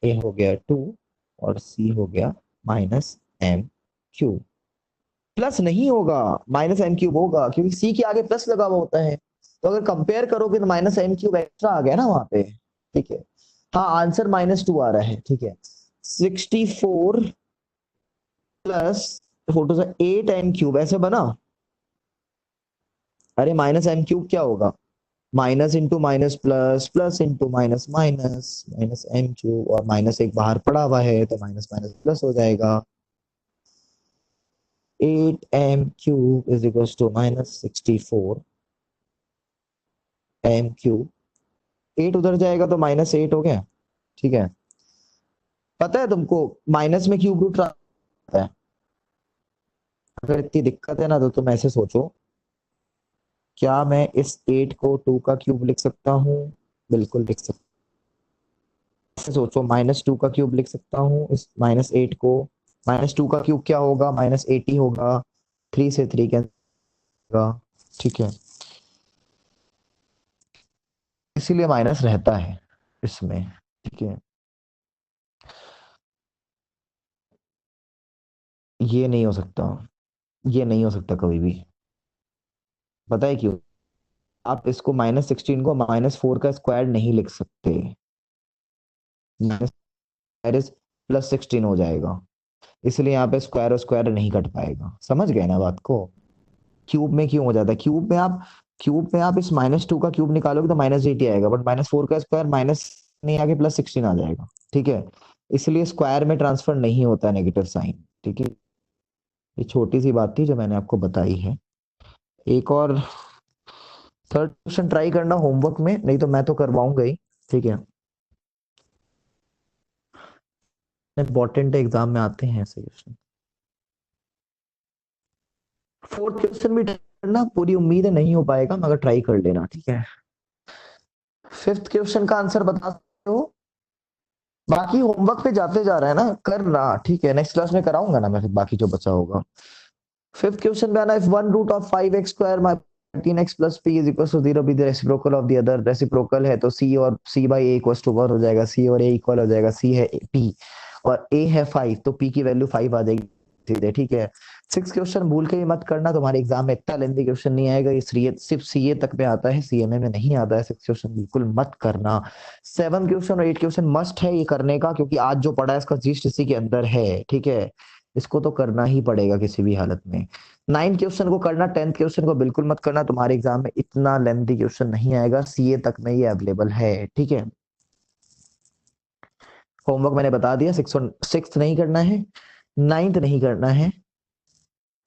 a हो गया 2 और c हो गया -m क्यूब। प्लस नहीं होगा, -m क्यूब होगा क्योंकि सी के आगे प्लस लगा हुआ होता है। तो अगर कंपेयर करोगे तो -m क्यूब एक्स्ट्रा आ गया ना वहां पे, ठीक है। हाँ आंसर -2 आ रहा है, ठीक है। 64 प्लस 4 से 8m क्यूब ऐसे बना। अरे -m क्यूब क्या होगा? Minus into minus plus, plus into minus minus, -m cube और माइनस एक बाहर पड़ा हुआ है तो माइनस माइनस प्लस हो जाएगा। 8m cube is equals to -64m cube. 8 उधर जाएगा तो -8 हो गया, ठीक है। पता है तुमको माइनस में क्यूब रूट आता है। अगर इतनी दिक्कत है ना तो तुम ऐसे सोचो, क्या मैं इस 8 को 2 का क्यूब लिख सकता हूँ? बिल्कुल लिख सकता। ऐसे सोचो -2 का क्यूब लिख सकता हूँ इस -8 को। -2 का क्यूब क्या होगा? -80 होगा। 3 से 3 कैंसिल होगा, ठीक है। इसीलिए माइनस रहता है इसमें, ठीक है। ये नहीं हो सकता, ये नहीं हो सकता कभी भी। पता है क्यों? आप इसको -16 को -4 का स्क्वायर नहीं लिख सकते। -16 हो जाएगा, इसलिए यहाँ पे स्क्वायर और स्क्वायर नहीं कट पाएगा। समझ गए ना बात को? क्यूब में क्यों हो जाता है? क्यूब में आप इस -2 का क्यूब निकालोगे तो -80 आएगा, बट -4 का स्क्वायर माइनस नहीं आके +16 आ जाएगा, ठीक है। इसलिए स्क्वायर में ट्रांसफर नहीं होता नेगेटिव साइन, ठीक है। ये छोटी सी बात थी जो मैंने आपको बताई है। एक और थर्ड क्वेश्चन ट्राई करना होमवर्क में, नहीं तो मैं तो करवाऊंगा ही, ठीक है। इंपॉर्टेंट एग्जाम में आते हैं ऐसे क्वेश्चन। फोर्थ क्वेश्चन भी करना, पूरी उम्मीद है नहीं हो पाएगा मगर ट्राई कर लेना, ठीक है। फिफ्थ क्वेश्चन का आंसर बता सकते हो? बाकी होमवर्क पे जाते जा रहा है ना, करना, ठीक है। नेक्स्ट क्लास में कराऊंगा ना मैं फिर बाकी जो बचा होगा। फिफ्थ क्वेश्चन में आना, if one root of 5x square minus 13x plus p is equal to 0 be the reciprocal of the other. Reciprocal है तो c और c by a equal to 1 हो जाएगा। c और a इक्वल हो जाएगा। c है p और a है 5 तो p की वैल्यू 5 आ जाएगी सीधे, ठीक है। सिक्स क्वेश्चन भूल के भी मत करना, तुम्हारे एग्जाम में इतना लेंथी क्वेश्चन नहीं आएगा। ये सिर्फ सीए तक में आता है, सीएमए में नहीं आता है। सिक्स क्वेश्चन बिल्कुल मत करना। सेवन क्वेश्चन और 8 क्वेश्चन मस्ट है ये करने का, क्योंकि आज जो पढ़ा है इसका जीस्ट इसी के अंदर है, ठीक है। इसको तो करना ही पड़ेगा किसी भी हालत में। 9 क्वेश्चन को करना, 10th क्वेश्चन को बिल्कुल मत करना। तुम्हारे एग्जाम में इतना लेंथी क्वेश्चन नहीं आएगा, सीए तक में ये अवेलेबल है, ठीक है। होमवर्क मैंने बता दिया। सिक्स नहीं करना है, नाइन्थ नहीं करना है,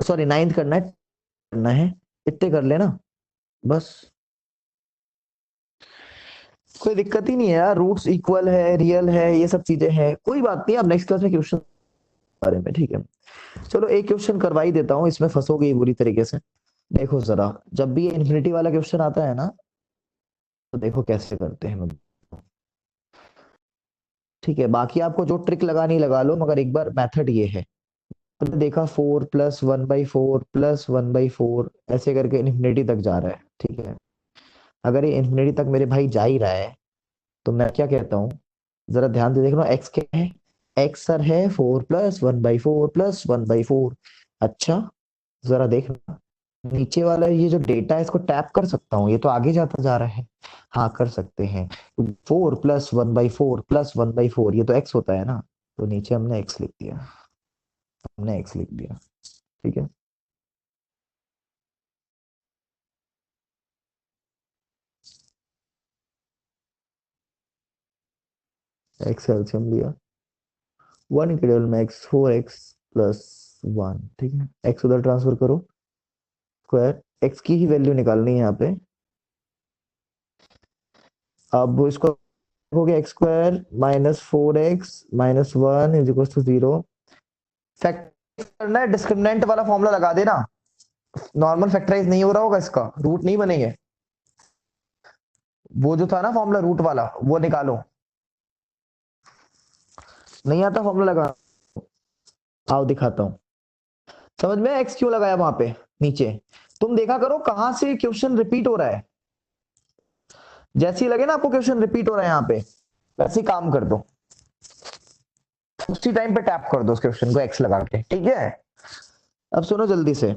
सॉरी नाइन्थ करना है, इतने कर लेना बस। कोई दिक्कत ही नहीं है यार, रूट्स इक्वल है, रियल है, ये सब चीजें हैं, कोई बात नहीं। आप नेक्स्ट क्लास में क्वेश्चन बारे में, ठीक है। चलो एक क्वेश्चन करवा ही देता हूँ, इसमें फंसोगे बुरी तरीके से। देखो जरा, जब भी ये इन्फिनिटी वाला क्वेश्चन आता है ना तो देखो कैसे करते हैं हम, ठीक है। बाकी आपको जो ट्रिक लगानी लगा लो, मगर एक बार मेथड ये है। तो देखा 4 + 1/4 + 1/4 ऐसे करके इन्फिनिटी तक जा रहा है, ठीक है। अगर ये इंफिनिटी तक मेरे भाई जा ही रहा है तो मैं क्या कहता हूँ, जरा ध्यान से देख लो, एक्स क्या है? एक्स सर है 4 + 1/4 + 1/4। अच्छा, जरा देखना नीचे वाला ये जो डेटा है इसको टैप कर सकता हूँ, ये तो आगे जाता जा रहा है। हाँ कर सकते हैं। 4 + 1/4 + 1/4 ये तो एक्स होता है ना, तो नीचे हमने एक्स लिख दिया, हमने एक्स लिख दिया। ठीक है, एक्स एलसीएम लिया, 1 के टेबल में एक्स 4x + 1। ठीक है, एक्स उधर ट्रांसफर करो, स्क्वायर एक्स की ही वैल्यू निकालनी है यहाँ पे। अब इसको हो गया x² - 4x - 1 = 0। फैक्टर करना है, डिस्क्रिमिनेंट वाला फॉर्मूला लगा देना। नॉर्मल फैक्टराइज नहीं हो रहा होगा, इसका रूट नहीं बनेंगे। वो जो था ना फॉर्मूला रूट वाला, वो निकालो। नहीं आता फॉर्मूला लगा? आओ दिखाता हूँ। समझ में एक्स क्यों लगाया वहां पे नीचे? तुम देखा करो कहां से क्वेश्चन रिपीट हो रहा है। जैसे ही लगे ना आपको क्वेश्चन रिपीट हो रहा है यहाँ पे, वैसे ही काम कर दो, उसी टाइम पे टैप कर दो उस क्वेश्चन को एक्स लगा के। ठीक है, अब सुनो जल्दी से,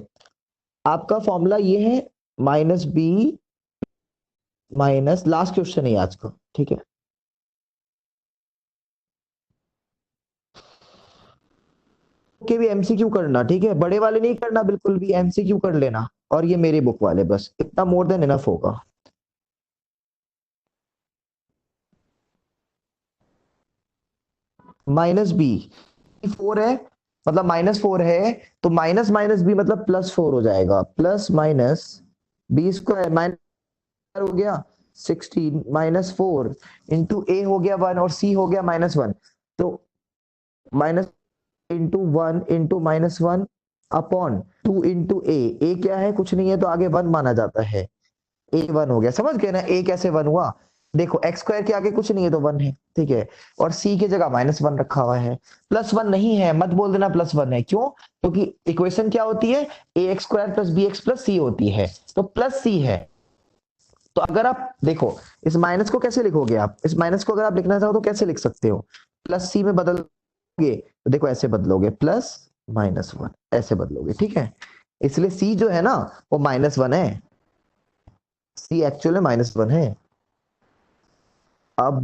आपका फॉर्मूला ये है -b माइनस, लास्ट क्वेश्चन है आज का। ठीक है, के भी एमसीक्यू करना, ठीक है, बड़े वाले नहीं करना, बिल्कुल भी एमसीक्यू कर लेना। और ये मेरे बुक वाले, बस इतना मोर देन इनफ होगा। -b 4 है, मतलब -4 है, तो माइनस माइनस बी मतलब +4 हो जाएगा। प्लस माइनस b² माइनस हो गया 16 -4 इंटू ए हो गया 1 और सी हो गया -1। तो minus into 1 into -1 upon 2 into A क्या है? कुछ नहीं है, तो आगे 1 माना जाता है। a1 हो गया, समझ गए ना a कैसे 1 हुआ? देखो x² के आगे कुछ नहीं है तो 1 है। ठीक है, और c की जगह -1 रखा हुआ है। +1 नहीं है, मत बोल देना +1 है, क्यों? क्योंकि इक्वेशन क्या होती है? ax² + bx + c होती है, तो प्लस c है। तो अगर आप देखो इस माइनस को कैसे लिखोगे आप, इस माइनस को अगर आप लिखना चाहो तो कैसे लिख सकते हो? +c में बदलोगे तो देखो ऐसे बदलोगे, +-1 ऐसे बदलोगे। ठीक है, इसलिए c जो है ना वो -1 है, सी एक्चुअली -1 है। अब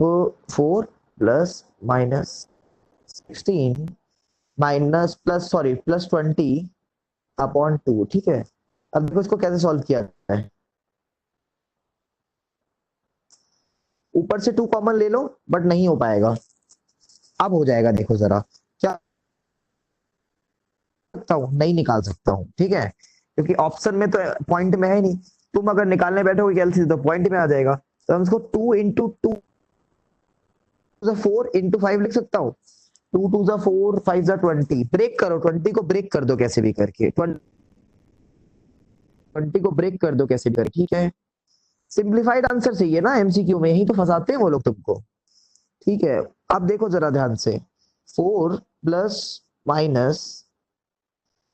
4 प्लस -16 माइनस प्लस सॉरी +20/2। ठीक है, अब देखो इसको कैसे सॉल्व किया जाता है। ऊपर से 2 कॉमन ले लो, बट नहीं हो पाएगा। अब हो जाएगा, देखो जरा क्या सकता हूँ, नहीं निकाल सकता हूँ। ठीक है, क्योंकि ऑप्शन में तो पॉइंट में है नहीं। तुम अगर निकालने बैठोगे कैलसी तो पॉइंट में आ जाएगा, तो हम इसको 2 इंटू 2 4 इंटू 5 लिख सकता हूँ। 2 2 जा 4 5 जा 20, ब्रेक करो, 20 को ब्रेक कर दो कैसे भी करके, 20 को ब्रेक कर दो कैसे भी करके। ठीक है, सिंप्लीफाइड आंसर चाहिए ना एमसीक्यू में, यही तो फंसाते हैं वो लोग तुमको। ठीक है, अब देखो जरा ध्यान से, 4 प्लस माइनस,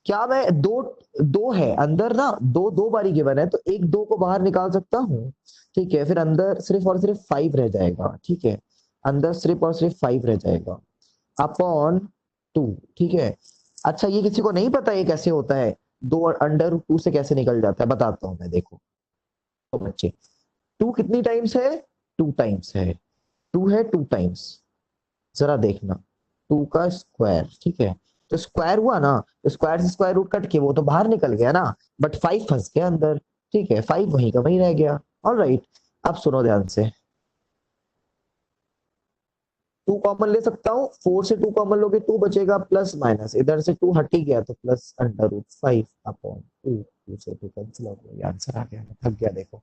क्या मैं दो दो है अंदर ना, दो दो बारी गिवन है, तो एक 2 को बाहर निकाल सकता हूँ। ठीक है, फिर अंदर सिर्फ और सिर्फ 5 रह जाएगा। ठीक है, अंदर सिर्फ और सिर्फ 5 रह जाएगा अपॉन 2। ठीक है, अच्छा ये किसी को नहीं पता ये कैसे होता है, 2 √2 से कैसे निकल जाता है, बताता हूं मैं। देखो तो बच्चे, 2 कितनी टाइम्स है? 2 टाइम्स है। 2 है 2 टाइम्स, जरा देखना, 2 का स्क्वायर। ठीक है, तो स्क्वायर हुआ ना, तो स्क्वायर से स्क्वायर रूट कट के वो तो बाहर निकल गया ना, बट 5 फंस गया अंदर। ठीक है, 5 वहीं का वहीं रह गया। ऑलराइट, अब सुनो ध्यान से, 2 कॉमन ले सकता हूँ, 4 से 2 कॉमन लोगे 2 बचेगा, प्लस माइनस इधर से 2 हट ही गया, तो +√5/2। 2 से 2 कैंसिल हो गया, आंसर आ गया। थक गया, देखो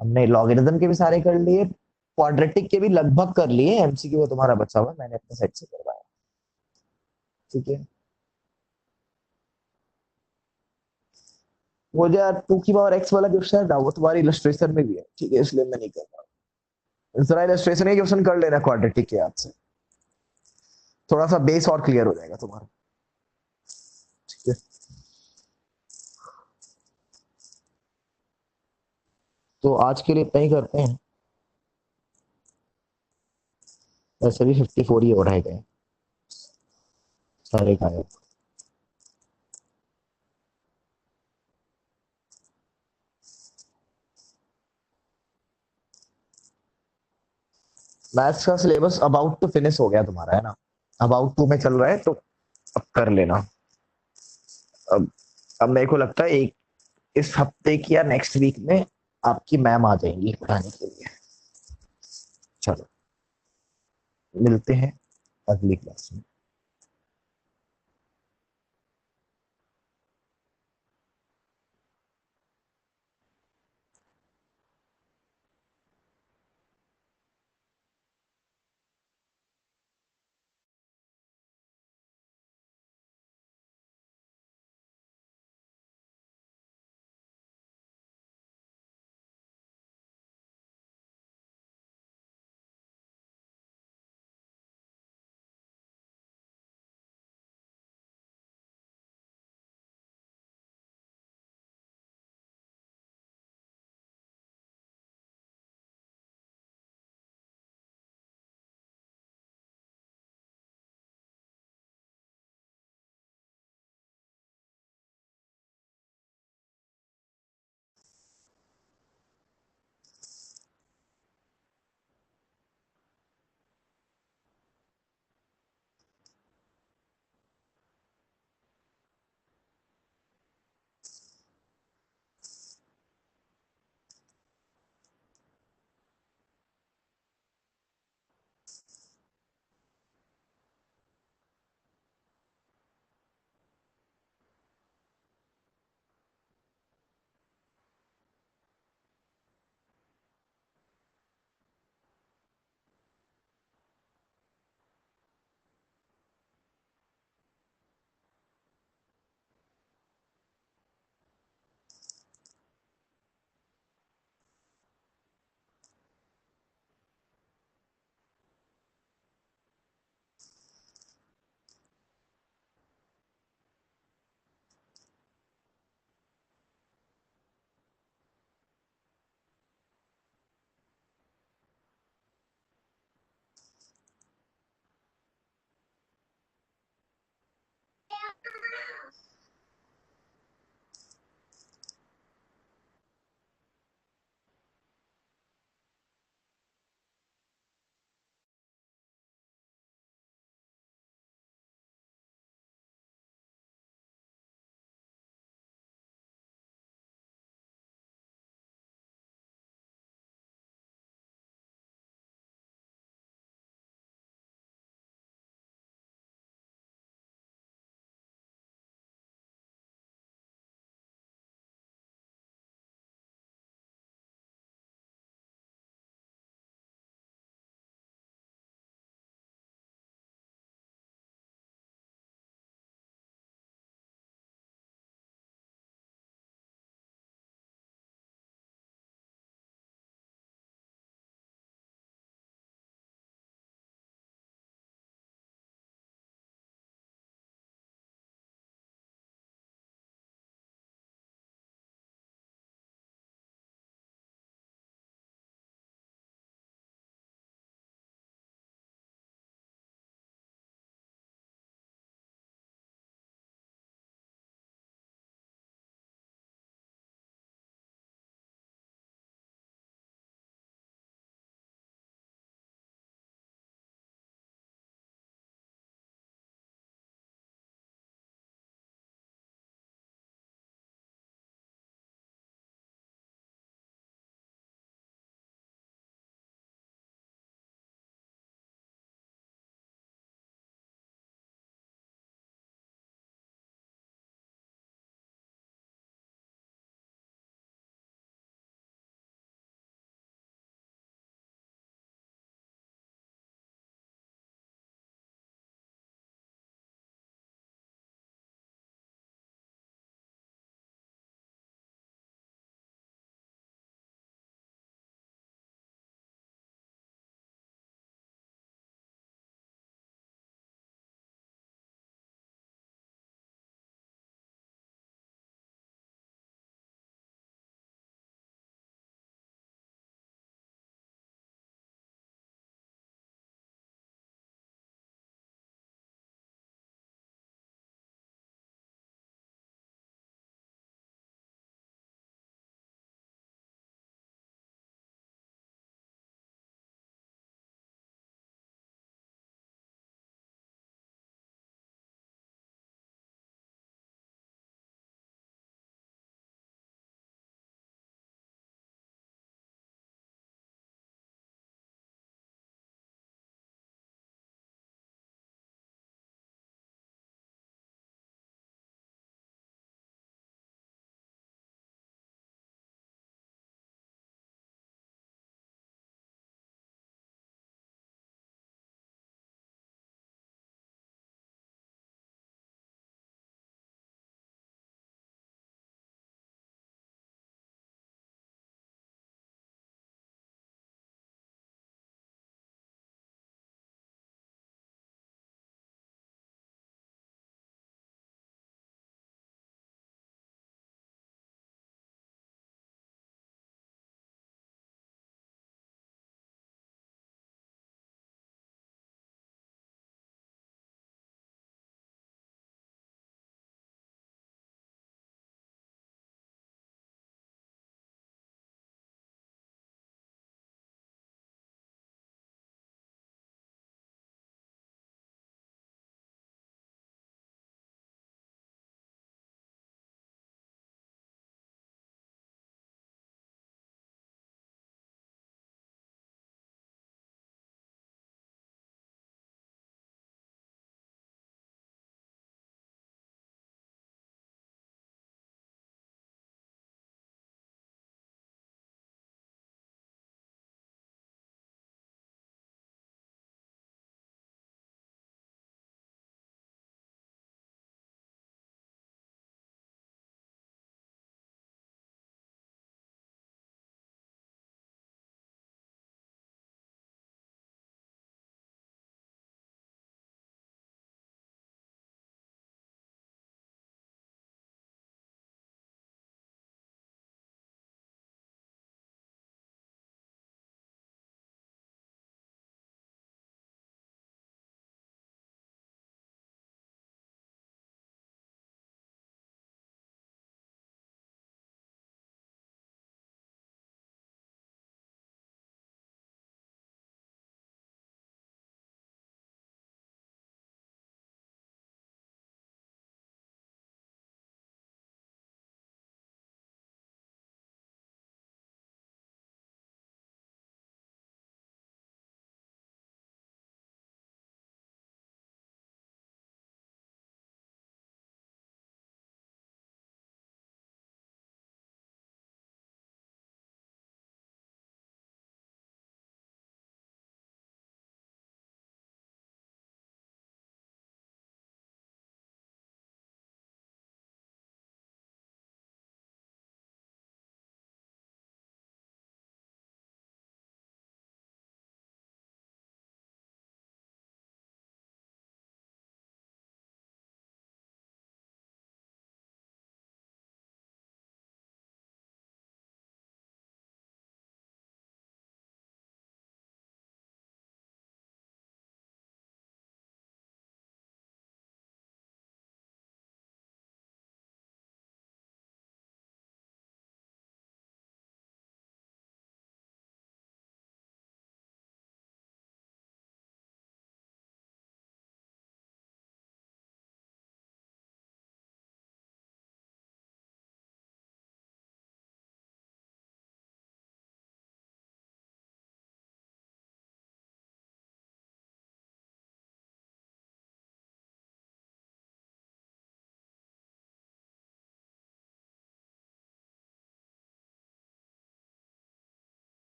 हमने लॉगरिथम के भी सारे कर लिए, क्वाड्रेटिक के भी लगभग कर लिए, एमसीक्यू वो तुम्हारा बचा हुआ मैंने अपने साइड से करवाया। ठीक है, वो जो 2 की पावर x वाला क्वेश्चन है ना, वो तुम्हारी इलस्ट्रेशन में भी है। ठीक है, इसलिए मैं नहीं कर रहा। जरा इलस्ट्रेशन के क्वेश्चन कर लेना क्वाड्रेटिक के याद से, थोड़ा सा बेस और क्लियर हो जाएगा तुम्हारा। ठीक है, तो आज के लिए इतना ही करते हैं। वैसे भी 54 ही हो रह गए सारे गायब। मैथ्स का सिलेबस अबाउट टू फिनिश हो गया तुम्हारा, है ना? अबाउट टू में चल रहा है, तो अब कर लेना। अब अब मेरे को लगता है एक इस हफ्ते की या नेक्स्ट वीक में आपकी मैम आ जाएंगी पढ़ाने के लिए। चलो, मिलते हैं अगली क्लास में।